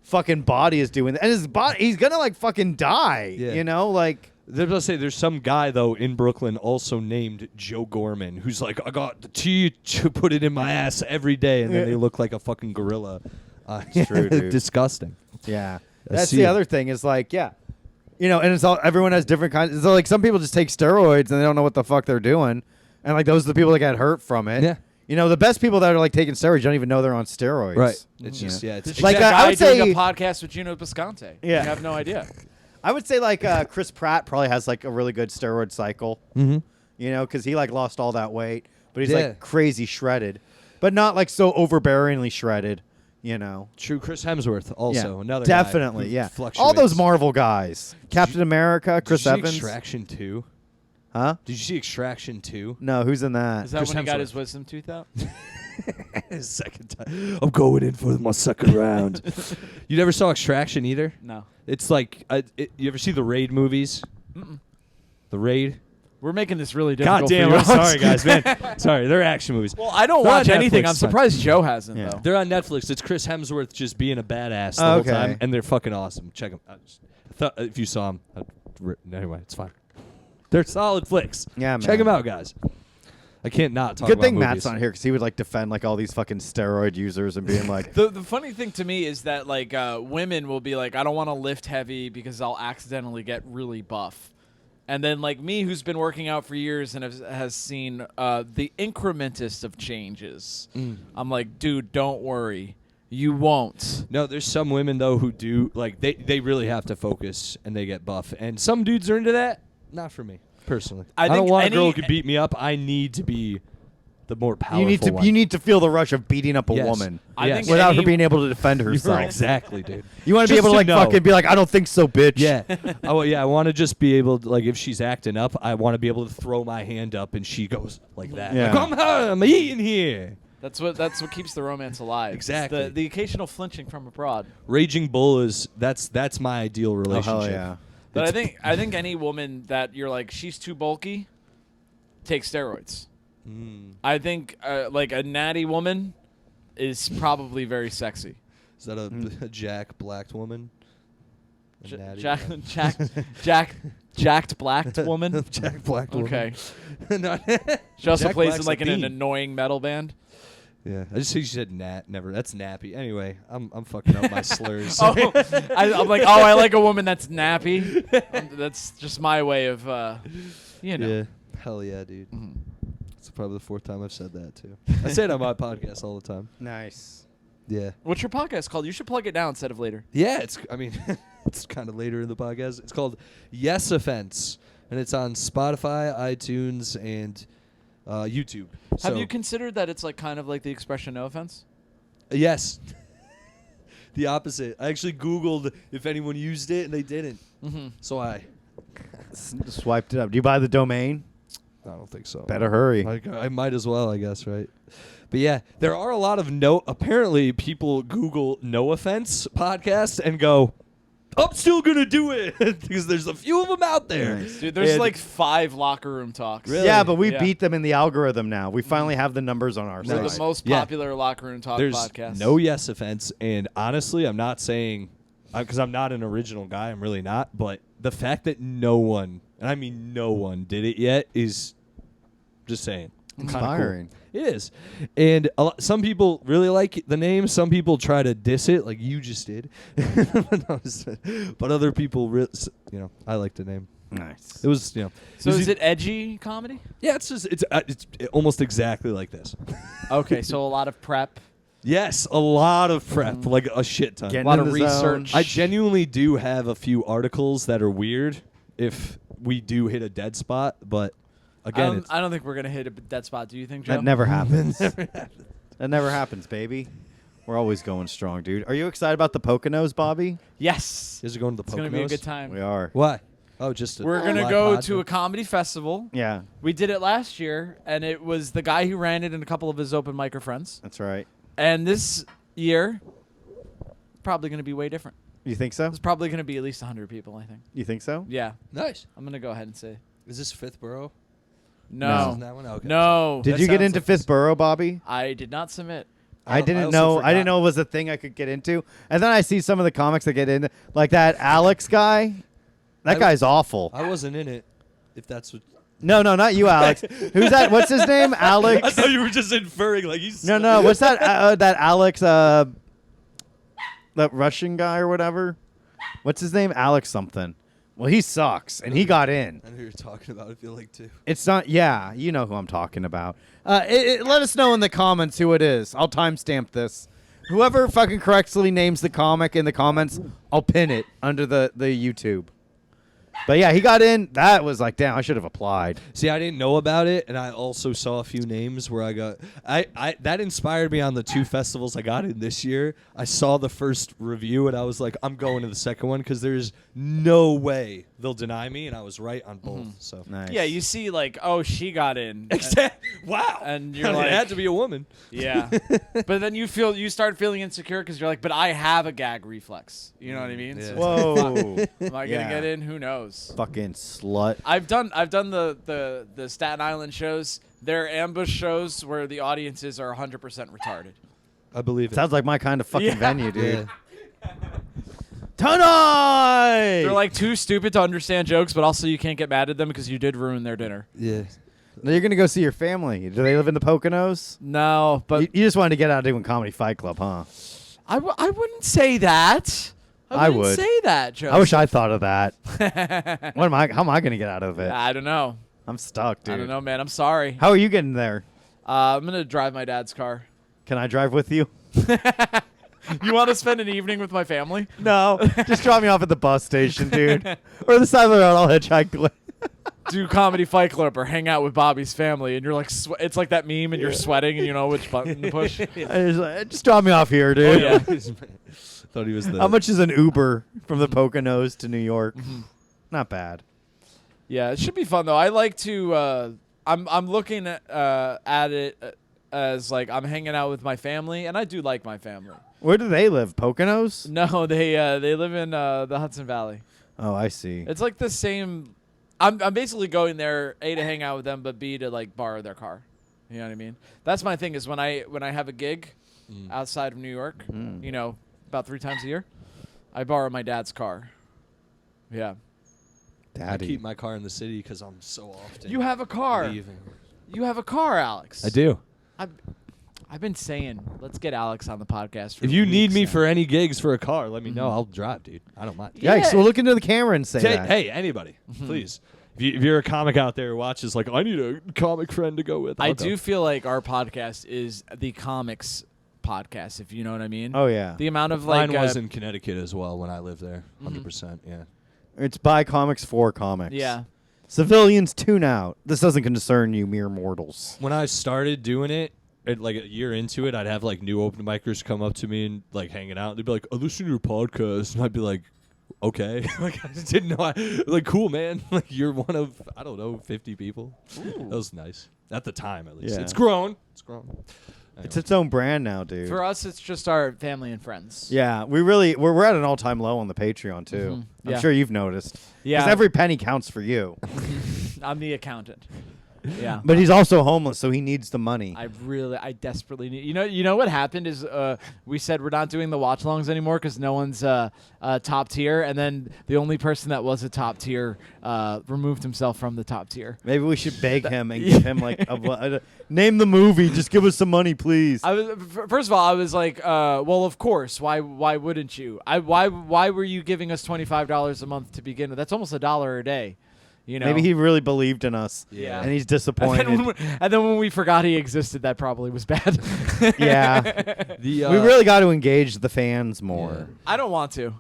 fucking body is doing that. And his body, he's gonna like fucking die, Yeah. you know? Like, I was about to say, there's some guy, though, in Brooklyn also named Joe Gorman, who's like, I got the tea to put it in my ass every day, and then they look like a fucking gorilla. It's true, dude. Disgusting. yeah. I That's see the it. other thing is like, yeah. And it's all, everyone has different kinds. So like some people just take steroids and they don't know what the fuck they're doing. And like those are the people that get hurt from it. Yeah. The best people that are like taking steroids don't even know they're on steroids. Right. It's Yeah. just, yeah. It's Like, that I guy would doing say- a podcast with Gino Bisconte. Yeah. You have no idea. I would say like Chris Pratt probably has like a really good steroid cycle. Mhm. Because he like lost all that weight, but he's Yeah. like crazy shredded, but not like so overbearingly shredded. True. Chris Hemsworth also. Yeah. Another guy Definitely, who yeah. fluctuates. All those Marvel guys, Captain America, Did Chris you see Evans. Extraction 2? Huh? Did you see Extraction 2? No, who's in that? Is that Chris when he got Hemsworth. his wisdom tooth out? Second time. I'm going in for my second round. You never saw Extraction either? No. It's like, you ever see the Raid movies? Mm-mm. The Raid? We're making this really difficult. God damn, for you. I'm sorry, guys, man. Sorry, they're action movies. Well, I don't They're watch on anything. Netflix, I'm surprised Joe hasn't, Yeah. though. They're on Netflix. It's Chris Hemsworth just being a badass the whole Okay. time, and they're fucking awesome. Check them. I thought if you saw them, anyway, it's fine. They're solid flicks. Yeah, man. Check them out, guys. I can't not talk Good about thing movies. Matt's not here because he would like defend like all these fucking steroid users and being like, The funny thing to me is that like women will be like, I don't want to lift heavy because I'll accidentally get really buff. And then like me, who's been working out for years and has seen the incrementest of changes, I'm like, dude, don't worry. You won't. No, there's some women though who do like they really have to focus and they get buff, and some dudes are into that. Not for me personally. I don't think want a girl who any- can beat me up. I need to be the more powerful one. you need to feel the rush of beating up a Yes. woman I Yes. think without her any- being able to defend You're herself. exactly, dude. You want to be Just able to like know. fucking be like, I don't think so, bitch. Yeah. I want to just be able to, like, if she's acting up, I want to be able to throw my hand up and she goes like that. Yeah. Like, come on, I'm eating here. That's what keeps the romance alive. It's Exactly. The occasional flinching from abroad. Raging bull is that's my ideal Oh relationship. hell yeah. But I think any woman that you're like, she's too bulky, take steroids. I think like a natty woman is probably very sexy. Is that a Jack blacked woman? A natty Jacked blacked woman. Jack blacked woman. Okay. No. She also Jack plays Black's in like a in an theme. annoying metal band. Yeah, I just think she said nat. Never. That's nappy. Anyway, I'm fucking up my slurs. Oh, I'm like, I like a woman that's nappy. That's just my way of, you know. Yeah. Hell yeah, dude. It's probably the fourth time I've said that too. I say it on my podcast all the time. Nice. Yeah. What's your podcast called? You should plug it now instead of later. Yeah, it's kind of later in the podcast. It's called Yes Offense, and it's on Spotify, iTunes, and YouTube. Have So- you considered that it's like kind of like the expression "no offense"? Yes. The opposite. I actually Googled if anyone used it, and they didn't. Mm-hmm. So I Swiped it up. Do you buy the domain? don't think so. Better hurry. I might as well, I guess, right? But yeah, there are a lot of apparently people Google no offense podcast and go, I'm still going to do it because there's a few of them out there. Nice. Dude, there's And- like 5 locker room talks. Really? Yeah, but we Yeah. beat them in the algorithm now. We finally have the numbers on our We're side. the most Yeah. popular locker room talk There's podcast. no yes offense, and honestly, I'm not saying because I'm not an original guy. I'm really not. But the fact that no one, and I mean no one, did it yet is just saying kinda cool. Inspiring. It is, and some people really like the name. Some people try to diss it, like you just did. But other people, I like the name. Nice. It was, So was is it edgy comedy? Yeah, it's almost exactly like this. Okay, so a lot of prep. Yes, a lot of prep, like a shit ton. Getting lot in of the zone. research. I genuinely do have a few articles that are weird if we do hit a dead spot, but again, I don't think we're gonna hit a dead spot. Do you think, Joe? That never happens. That never happens, baby. We're always going strong, dude. Are you excited about the Poconos, Bobby? Yes. is it going to the It's gonna be a Poconos? good time. We are. Why? Oh, just We're gonna live go pod? to a comedy festival. Yeah, We did it last year, and it was the guy who ran it and a couple of his open micer friends. that's right. And this year, probably going to be way different. You think so? It's probably going to be at least 100 people, I think. You think so? Yeah. Nice. I'm going to go ahead and say. Is this Fifth Borough? No. Isn't that one? Okay. No. Did That you get sounds into like Fifth this. Borough, Bobby? I did not submit. I didn't also know. I forgot. didn't know it was a thing I could get into. And then I see some of the comics that get in, like that Alex guy. That guy's awful. I wasn't in it. If that's what. No, not you, Alex. Who's that? What's his name? I Alex. thought you were just inferring like he's. No. What's that? That Alex. That Russian guy or whatever. What's his name? Alex something. Well, he sucks, and he got in. I know you're talking about. I feel like too. It's not. Yeah, you know who I'm talking about. Let us know in the comments who it is. I'll timestamp this. Whoever fucking correctly names the comic in the comments, I'll pin it under the YouTube. But yeah, he got in. That was like, damn, I should have applied. See, I didn't know about it, and I also saw a few names where I that inspired me on the 2 festivals I got in this year. I saw the first review, and I was like, I'm going to the second one because there's no way they'll deny me, and I was right on both. So Nice. Yeah, you see, like, oh, she got in. Wow. And you're it like, had to be a woman. yeah. But then you start feeling insecure because you're like, but I have a gag reflex. You know what I mean? Yeah. So Whoa. am I Yeah. gonna get in? Who knows? Fucking slut. I've done the Staten Island shows. They're ambush shows where the audiences are 100% retarded. I believe it. Sounds like my kind of fucking Yeah. venue, dude. Yeah. Tonight! They're like too stupid to understand jokes, but also you can't get mad at them because you did ruin their dinner. Yeah. Now you're going to go see your family. Do they live in the Poconos? No, but You just wanted to get out of doing Comedy Fight Club, huh? I wouldn't say that. I wouldn't would. say that, Joseph. I wish I thought of that. How am I going to get out of it? I don't know. I'm stuck, dude. I don't know, man. I'm sorry. How are you getting there? I'm gonna drive my dad's car. Can I drive with you? You want to spend an evening with my family? No. Just drop me off at the bus station, dude. Or the side of the road. I'll hitchhike. Do Comedy Fight Club or hang out with Bobby's family, and you're like, it's like that meme, and you're sweating, and you know which button to push. Just drop me off here, dude. Oh, yeah. Thought he was the. How much is an Uber from the Poconos to New York? Not bad. Yeah, it should be fun though. I like to. I'm looking at it as like I'm hanging out with my family, and I do like my family. Where do they live? Poconos? No, they live in the Hudson Valley. Oh, I see. It's like the same. I'm basically going there A to hang out with them, but B to like borrow their car. You know what I mean? That's my thing is when I have a gig outside of New York, you know, about 3 times a year, I borrow my dad's car. Yeah. I Daddy. keep my car in the city because I'm so often. You have a car. leaving. You have a car, Alex. I do. I've been saying, let's get Alex on the podcast. For If you need weeks me now. for any gigs for a car, let me know. I'll drive, dude. I don't mind. Yeah. Yikes. Well, look into the camera and say Hey, that. hey, anybody, please. If you're a comic out there who watches, like, I need a comic friend to go with. I I'll do go. feel like our podcast is the comics podcast, if you know what I mean. Oh, yeah. The amount of like Mine was in Connecticut as well when I lived there. 100%. Yeah. It's by comics for comics. yeah. Civilians, tune out. This doesn't concern you, mere mortals. When I started doing it, like a year into it, I'd have like new open micers come up to me and like hanging out. They'd be like, "I listen to your podcast," and I'd be like, "Okay." Like I just didn't know. Like, cool, man. Like you're one of 50 people. That was nice at the time, at least. Yeah. It's grown. It's grown. It's its own brand now, dude. For us, it's just our family and friends. Yeah, we're at an all-time low on the Patreon too. I'm Yeah. sure you've noticed. Yeah. 'Cause every penny counts for you. I'm the accountant. Yeah. But he's also homeless, so he needs the money. I desperately need. You know what happened is we said we're not doing the watch longs anymore because no one's top tier, and then the only person that was a top tier removed himself from the top tier. Maybe we should beg him and give him like name the movie. Just give us some money, please. First of all, I was like, well, of course. Why wouldn't you? Why were you giving us $25 a month to begin with? That's almost $1 a day. You know? Maybe he really believed in us. Yeah. And he's disappointed. And then when we forgot he existed, that probably was bad. Yeah. The We really got to engage the fans more. Yeah. I don't want to.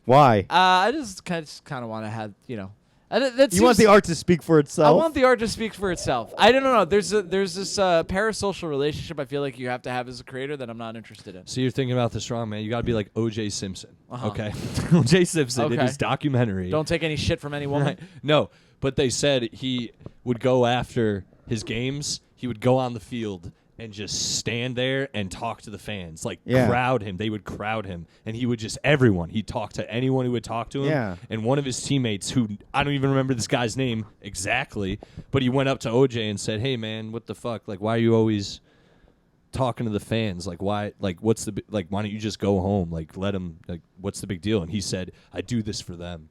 Why? I just kind of want to have, you know. That You want seems- the art to speak for itself? I want the art to speak for itself. I don't know. There's this parasocial relationship I feel like you have to have as a creator that I'm not interested in. So you're thinking about this wrong, man. You got to be like O.J. Simpson. Uh-huh. Okay. O.J. Simpson in Okay. his documentary. Don't take any shit from any woman. Right. No, but they said he would go after his games. He would go on the field and just stand there and talk to the fans, like Yeah. crowd him. They would crowd him, and he would just everyone. He'd talk to anyone who would talk to him. Yeah. And one of his teammates, who I don't even remember this guy's name exactly, but he went up to OJ and said, "Hey, man, what the fuck? Like, why are you always talking to the fans? Like, why? Like, what's the like? Why don't you just go home? Like, let them. Like, what's the big deal?" And he said, "I do this for them."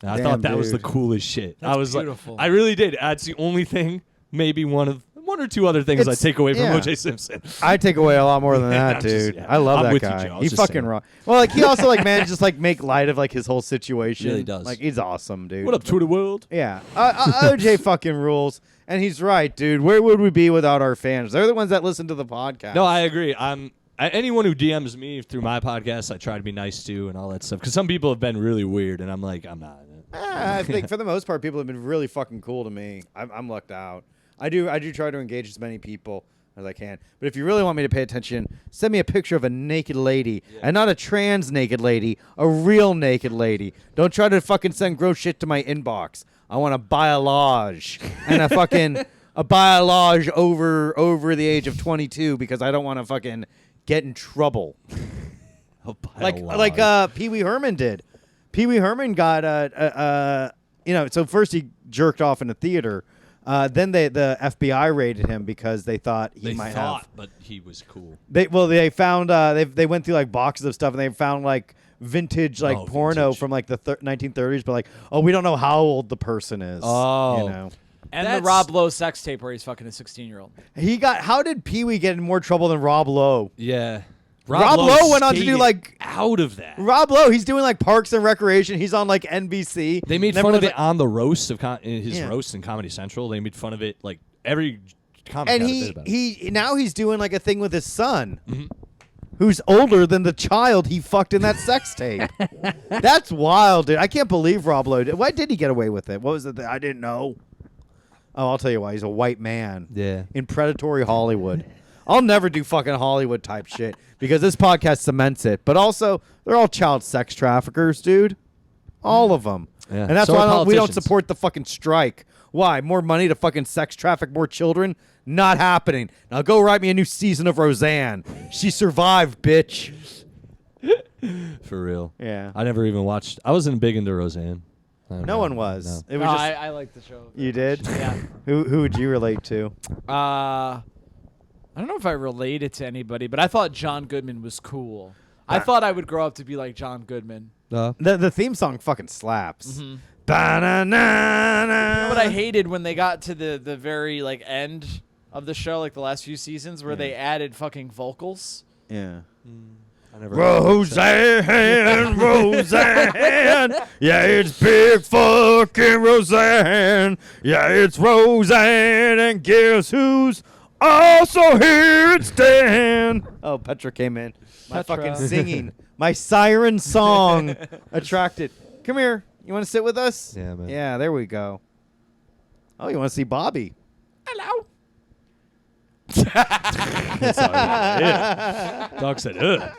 And I Damn, thought that was the dude. coolest shit. That's I was beautiful. like, I really did. That's the only thing, maybe one or two other things I It's- take away from yeah. O.J. Simpson. I take away a lot more than Yeah, that, I'm just- dude. yeah. I love I'm that with you, guy. Joe. I was He just fucking saying. raw. Well, like he also like man just like make light of like his whole situation. Really does. Like he's awesome, dude. What up, Twitter world? Yeah, OJ fucking rules, and he's right, dude. Where would we be without our fans? They're the ones that listen to the podcast. No, I agree. Anyone who DMs me through my podcast, I try to be nice to and all that stuff. Because some people have been really weird, and I'm like, I'm not. I think for the most part, people have been really fucking cool to me. I'm lucked out. I do try to engage as many people as I can. But if you really want me to pay attention, send me a picture of a naked lady, and not a trans naked lady, a real naked lady. Don't try to fucking send gross shit to my inbox. I want a biolage and a biolage over the age of 22 because I don't want to fucking get in trouble. Like Pee Wee Herman did. Pee Wee Herman got so first he jerked off in a theater. Then the FBI raided him because they thought he might have. But he was cool. They found they went through like boxes of stuff and they found like vintage porno from like the 1930s, but like we don't know how old the person is. And the Rob Lowe sex tape where he's fucking a 16-year-old. How did Pee Wee get in more trouble than Rob Lowe? Yeah. Rob Lowe went on to do like out of that. Rob Lowe, he's doing like Parks and Recreation. He's on like NBC. They made fun of it on the roast of his roast in Comedy Central. They made fun of it like every comic. And he's doing like a thing with his son, who's older than the child he fucked in that sex tape. That's wild, dude. I can't believe Rob Lowe. Why did he get away with it? What was it? I didn't know. Oh, I'll tell you why. He's a white man. Yeah. In predatory Hollywood. I'll never do fucking Hollywood type shit because this podcast cements it. But also, they're all child sex traffickers, dude. All of them. Yeah. And that's So why are we don't politicians. support the fucking strike. Why? More money to fucking sex traffic more children? Not happening. Now go write me a new season of Roseanne. She survived, bitch. For real. Yeah. I never even watched. I wasn't big into Roseanne. No one was. No. It was just, I like the show. you did? Yeah. Who would you relate to? I don't know if I related to anybody, but I thought John Goodman was cool. I thought I would grow up to be like John Goodman. The theme song fucking slaps. Mm-hmm. Ba-na-na-na. You know what I hated when they got to the very like end of the show, like the last few seasons, where they added fucking vocals. Yeah. I never Roseanne, Roseanne. Yeah, it's big fucking Roseanne. Yeah, it's Roseanne. And guess who's also here? It's Dan. Oh, Petra came in. My Petra. fucking singing. My siren song attracted. Come here. You want to sit with us? Yeah, man. Yeah, there we go. Oh, you want to see Bobby? Hello. Dog said, ugh.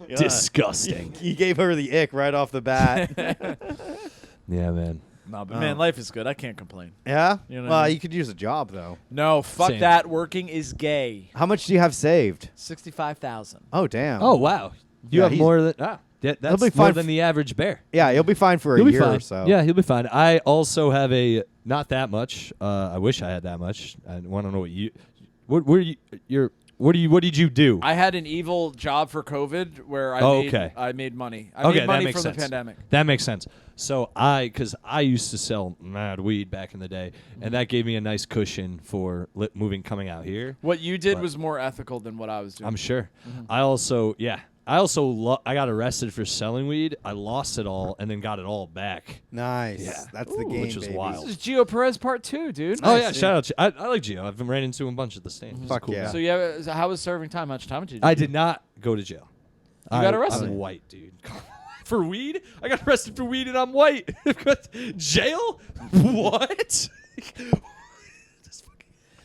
Yeah. Disgusting. You gave her the ick right off the bat. Yeah, man. No, but man, life is good. I can't complain. Yeah? You know what Well, I mean? you could use a job, though. No, fuck Same. that. Working is gay. How much do you have saved? 65,000. Oh, damn. Oh, wow. You Yeah, have he's- more than that's He'll be more fine than the average bear. Yeah, you'll be fine for a He'll be year fine. or so. Yeah, he'll be fine. I also have a not that much. I wish I had that much. I want to know what did you do? I had an evil job for COVID where I made money. I Okay, made money that makes from sense. the pandemic. That makes sense. So because I used to sell mad weed back in the day, and that gave me a nice cushion for coming out here. What you did But- was more ethical than what I was doing. I'm sure. I also I got arrested for selling weed. I lost it all and then got it all back. Nice. Yeah. That's the game, which was baby. wild. This is Gio Perez Part 2, dude. Oh yeah, Nice, shout out. I like Gio. I've ran into him a bunch at the stand. He's a Fuck cool yeah. guy. So yeah, how was serving time? How much time did you do? I did not go to jail. You got arrested. I'm white, dude. For weed? I got arrested for weed and I'm white. Jail? What?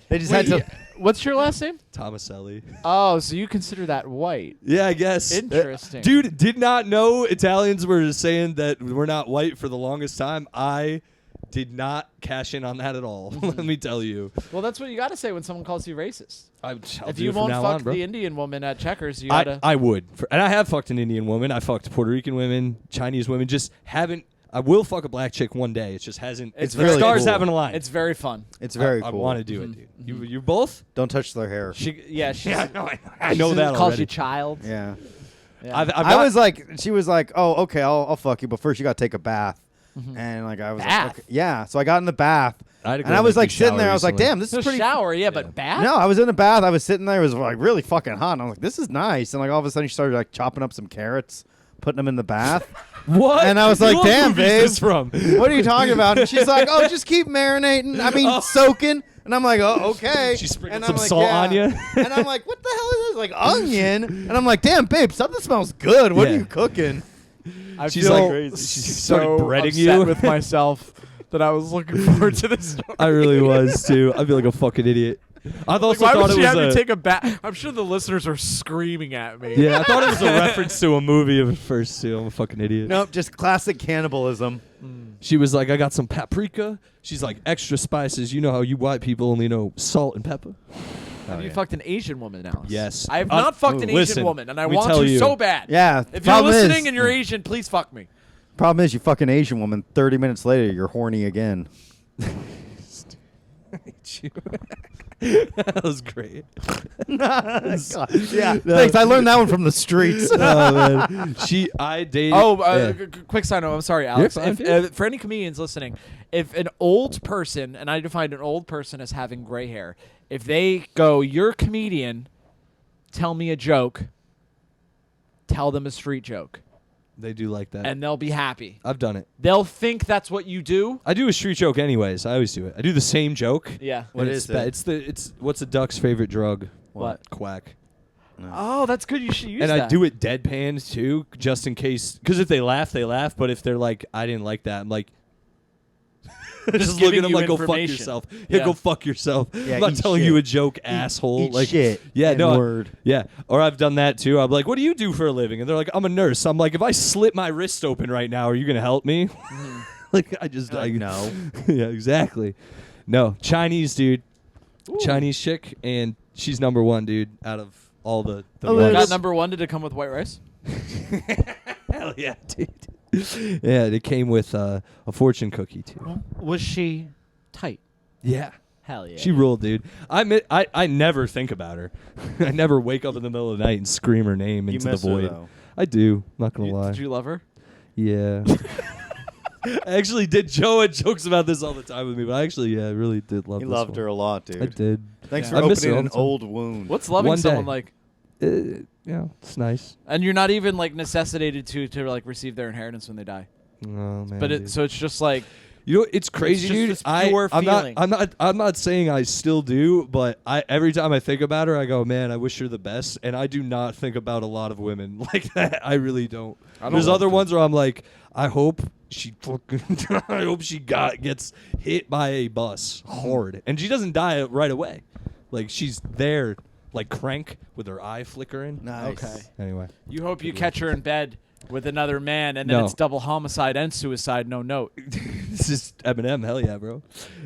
They just had to. What's your last name? Tomaselli. Oh, so you consider that white. Yeah, I guess. Interesting. Dude, did not know Italians were saying that we're not white for the longest time. I did not cash in on that at all. Let me tell you. Well, that's what you got to say when someone calls you racist. I'll If do you it from won't now fuck on, bro. the Indian woman at Checkers, you got to. I would. And I have fucked an Indian woman. I fucked Puerto Rican women, Chinese women. Just haven't. I will fuck a black chick one day. It just hasn't. It's the really stars cool. haven't aligned. It's very fun. It's very I cool. want to do it, dude. You both? Don't touch their hair. She I know that calls already. you child. Yeah. Yeah. I was like, she was like, oh, okay, I'll fuck you, but first you got to take a bath. And like I was Bath? like, okay. Yeah. So I got in the bath. I had to go And I in was the like sitting shower there. I was like, recently. damn, this So is pretty. shower, yeah, but bath? No, I was in the bath. I was sitting there. It was like really fucking hot. And I was like, this is nice. And like all of a sudden, she started like chopping up some carrots, putting them in the bath. What? And I was like, What damn, movie is babe. this from? What are you talking about? And she's like, oh, just keep marinating. I mean, soaking. And I'm like, oh, okay. She sprinkled And some I'm like, salt yeah. on you? And I'm like, what the hell is this? Like onion. And I'm like, damn, babe, something smells good. What are Yeah. you cooking? I She's feel like crazy. She so started breading upset you with myself that I was looking forward to this story. I really was too. I feel like a fucking idiot. I also Like, why thought would it she was have a me take a bath? I'm sure the listeners are screaming at me. yeah. I thought it was a reference to a movie at first too. I'm a fucking idiot. Nope, just classic cannibalism. She was like, I got some paprika. She's like, extra spices. You know how you white people only know salt and pepper. Have you fucked an Asian woman, Alex? Yes. I have not fucked an listen, Asian woman, and I we want tell to you. so bad. Yeah. If you're problem listening is, and you're Asian, please fuck me. problem is, you fuck an Asian woman. 30 minutes later, you're horny again. That was great. Yeah. Thanks. I learned that one from the streets. Oh man. I dated. Oh, quick side note. I'm sorry, Alex. fine, For any comedians listening, if an old person, and I define an old person as having gray hair, if they go, "You're a comedian, tell me a joke," tell them a street joke, They do like that. and they'll be happy. I've done it. They'll think that's what you do. I do a street joke anyways. I always do it. I do the same joke. Yeah. What and is it's it? It's what's a duck's favorite drug? What? Quack. Oh, that's good. You should use And that. I do it deadpan too, just in case. Because if they laugh, they laugh. But if they're like, I didn't like that, I'm like, just look giving at them you like, go fuck information. yourself. Yeah, Yeah. go fuck yourself. Yeah, I'm not eat telling shit. you a joke, asshole. Eat like shit. Yeah, no. Word. Yeah. Or I've done that too. I'm like, what do you do for a living? And they're like, I'm a nurse. I'm like, if I slit my wrist open right now, are you gonna help me? Like I just No. yeah, exactly. No, Chinese dude, Chinese chick, and she's number one, dude. Out of all the Oh, ones. Got number one. Did it come with white rice? Hell yeah, dude. Yeah, it came with a fortune cookie too. Was she tight? Yeah. Hell yeah. She ruled, dude. I never think about her. I never wake up in the middle of the night and scream her name You into the miss her, void. though. I do. Not gonna lie. Did you love her? Yeah. I actually did. Joe had jokes about this all the time with me, but I actually, yeah, I really did love You this loved one. her a lot, dude. I did. Thanks Yeah. for I miss her opening all an the time. old wound. What's loving One someone day. like? Yeah, it's nice. And you're not even like necessitated to like receive their inheritance when they die. Oh man. But dude. so it's just like You know, it's crazy, just dude. this pure I'm feeling. not saying I still do, but every time I think about her, I go, man, I wish her the best. And I do not think about a lot of women like that. I really don't. There's other ones where I'm like, I hope she fucking, I hope she gets hit by a bus hard, and she doesn't die right away. Like she's there, like Crank, with her eye flickering. Nice. Okay. Anyway, you hope you catch her in bed with another man, and then No. it's double homicide and suicide. No note. this is Eminem. Hell yeah, bro.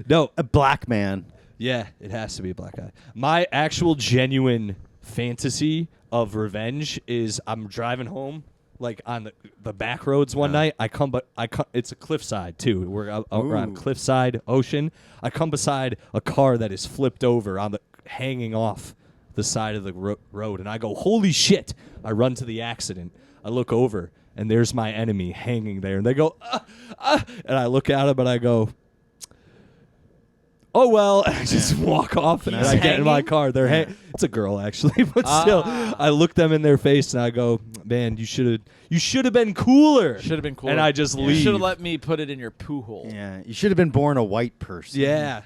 No, A black man. yeah, it has to be a black guy. My actual genuine fantasy of revenge is I'm driving home, like on the back roads one night. It's a cliffside too. We're on Ooh. cliffside ocean. I come beside a car that is flipped over hanging off the side of the road, and I go, holy shit! I run to the accident. I look over, and there's my enemy hanging there, and they go, and I look at him, and I go, oh well, and I just walk off, and He's I get in my hanging? car. It's a girl actually, but still, I look them in their face, and I go, man, you should have been cooler. Should have been cool. And I just You leave. should have let me put it in your poo hole. Yeah. You should have been born a white person. Yeah.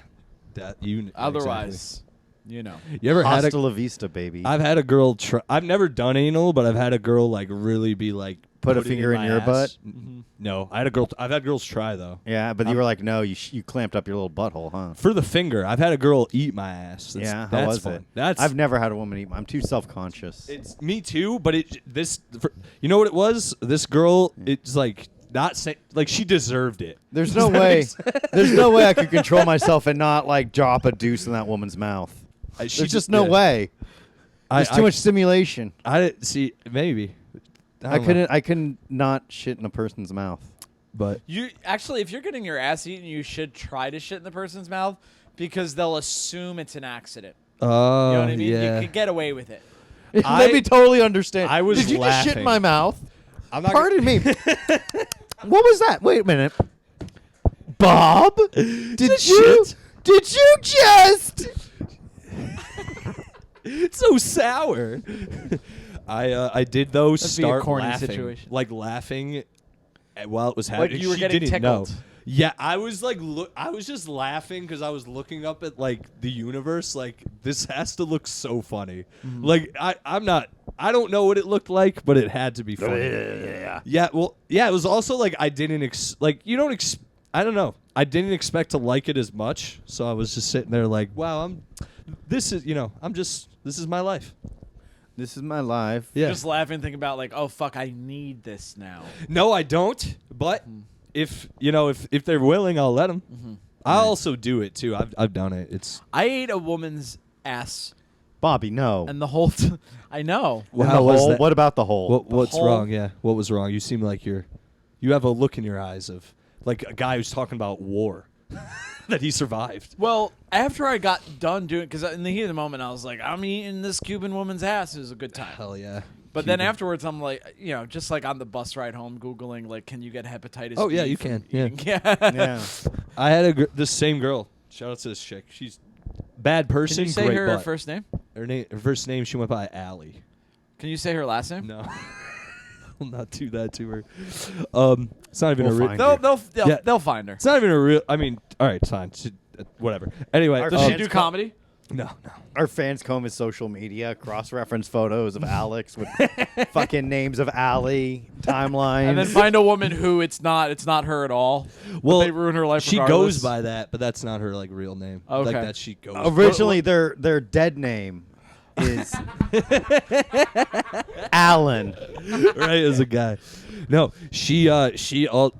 Otherwise, you know. exactly. You ever had Hasta la vista, baby. I've had a girl try. I've never done anal, but I've had a girl like really be like Put a it finger in my your ass. butt? No, I've had girls try though. Yeah, but you were like, no, you clamped up your little butthole, huh? For the finger, I've had a girl eat my ass. How that's was fun. it? That's I've never had a woman eat. I'm too self-conscious. It's me too, but you know what it was? This girl, it's like not like she deserved it. There's no way. There's no way I could control myself and not like drop a deuce in that woman's mouth. There's just no way. There's too much stimulation. I didn't see maybe. I don't know. couldn't not shit in a person's mouth. But You actually, if you're getting your ass eaten, you should try to shit in the person's mouth because they'll assume it's an accident. You know what I mean? yeah. You could get away with it. Let me totally understand. I was Did you just shit in laughing. my mouth? I'm not Pardon me. What was that? Wait a minute. Bob? Did you just? It's so sour. I did though That'd be a start corny laughing, situation. like laughing while it was happening. you were She getting didn't tickled. know. Yeah, I was like, I was just laughing because I was looking up at like the universe. Like, this has to look so funny. Like, I don't know what it looked like, but it had to be funny. Yeah. Well, yeah. It was also like I didn't I don't know. I didn't expect to like it as much, so I was just sitting there like, wow, this is my life. This is my life. Yeah. Just laughing, thinking about like, oh fuck, I need this now. No, I don't. But if they're willing, I'll let them. I'll also do it too. I've done it. I ate a woman's ass, Bobby, no. and the whole. I know. And How the was hole? that? What about the hole? What's whole- wrong? Yeah. What was wrong? You seem like you have a look in your eyes of like a guy who's talking about war that he survived. Well, after I got done doing, because in the heat of the moment, I was like, I'm eating this Cuban woman's ass. It was a good time. Hell yeah. But then afterwards, I'm like, just like on the bus ride home, Googling, like, can you get hepatitis Oh, B yeah, you from can. Yeah. eating- Yeah. Yeah. I had this same girl. Shout out to this chick. She's bad person. Can you say great her butt. first name? Her first name, she went by Allie. Can you say her last name? No. I'll not do that to her. It's not even We'll a real. find They'll find her. It's not even a real. I mean, all right, it's fine. Whatever. Anyway, Does Does she do comedy? no. Our fans comb his social media, cross-reference photos of Alex with fucking names of Allie, timelines. And then find a woman who it's not her at all. Well, but they ruin her life. She regardless. goes by that, but that's not her like real name. Okay. Like that she goes. Originally, their dead name is Alan. right as a guy. No, she all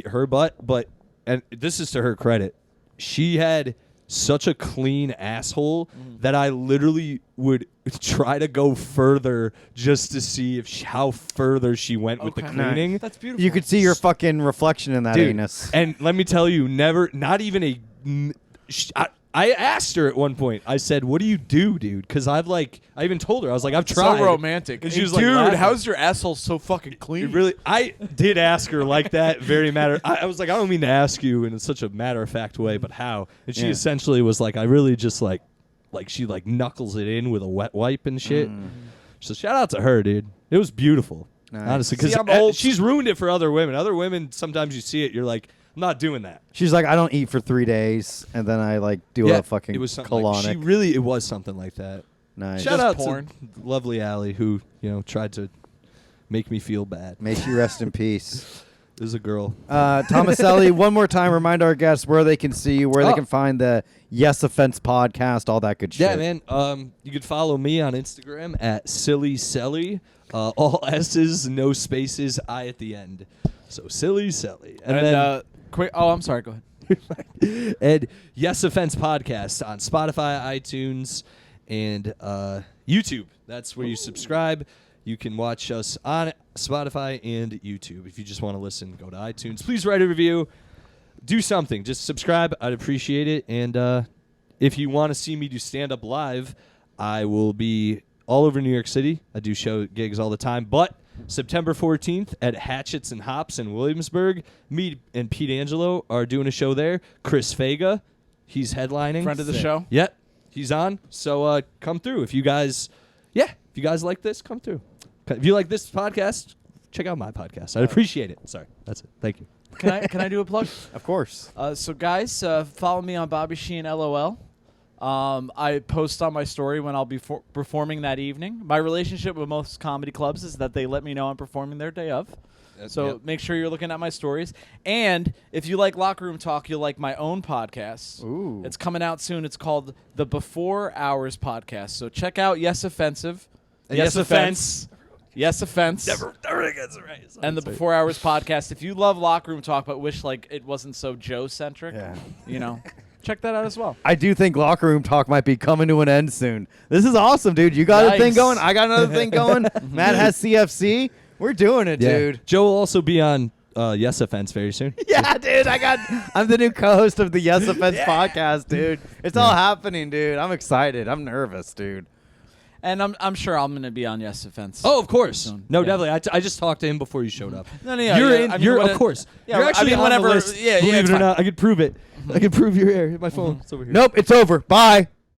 her butt, but and this is to her credit. She had such a clean asshole that I literally would try to go further just to see how further she went with the Okay. cleaning. That's beautiful. You could see your fucking reflection in that Dude, anus. and let me tell you, not even a. I asked her at one point. I said, "What do you do, dude?" Because I even told her I was like, "I've tried." so romantic. And she was Dude, like, laughing. how's your asshole so fucking clean? It really, I did ask her like that. Very matter. I was like, I don't mean to ask you in such a matter of fact way, but how? And she Yeah. essentially was like, I really just like she like knuckles it in with a wet wipe and shit. So shout out to her, dude. It was beautiful, Nice. honestly, See, because I'm old- she's ruined it for other women. Other women, sometimes you see it, you're like, I'm not doing that. She's like, I don't eat for 3 days, and then I like do a fucking it was something colonic. like, it was something like that. Nice. Shout out porn. to lovely Allie who tried to make me feel bad. May she rest in peace. There's a girl. Tomaselli, one more time, remind our guests where they can see you, where they can find the Yes Offense podcast, all that good shit. Yeah, man. You can follow me on Instagram at Silly Selly. All S's, no spaces, I at the end. So Silly Selly. And then quick. Oh, I'm sorry. Go ahead. and Yes Offense podcast on Spotify, iTunes, and YouTube. That's where you subscribe. You can watch us on Spotify and YouTube. If you just want to listen, go to iTunes. Please write a review. Do something. Just subscribe. I'd appreciate it. And if you want to see me do stand-up live, I will be all over New York City. I do show gigs all the time. But September 14th at Hatchets and Hops in Williamsburg, me and Pete Angelo are doing a show there. Chris Faga, he's headlining. Friend of the show. Yep, he's on. So come through. If you guys like this, come through. If you like this podcast, check out my podcast. I'd appreciate it. Sorry, that's it. Thank you. Can I do a plug? Of course. So guys, follow me on Bobby Sheehan LOL. I post on my story when I'll be performing that evening. My relationship with most comedy clubs is that they let me know I'm performing their day of. So make sure you're looking at my stories. And if you like Locker Room Talk, you'll like my own podcast. Ooh. It's coming out soon. It's called the Before Hours Podcast. So check out Yes Offensive. Yes Offense. Yes Offense. Never gets it right. And the Before Hours Podcast. If you love Locker Room Talk but wish like it wasn't so Joe-centric, check that out as well. I do think Locker Room Talk might be coming to an end soon. This is awesome, dude. You got a thing Yikes. going. I got another thing going. Matt has CFC. We're doing it, dude. Joe will also be on Yes Offense very soon. Yeah, dude. I'm the new co-host of the Yes Offense podcast, dude. It's all happening, dude. I'm excited. I'm nervous, dude. And I'm sure I'm going to be on Yes Offense. Oh, of course. Soon. No, Yeah. definitely. I just talked to him before you showed up. No, yeah, You're yeah. in. I mean, You're when of course. Yeah, You're actually I mean, on whenever. the list. Yeah, Believe it's it or fine. not, I could prove it. I could prove you're here. My phone. It's over here. Nope, it's over. Bye.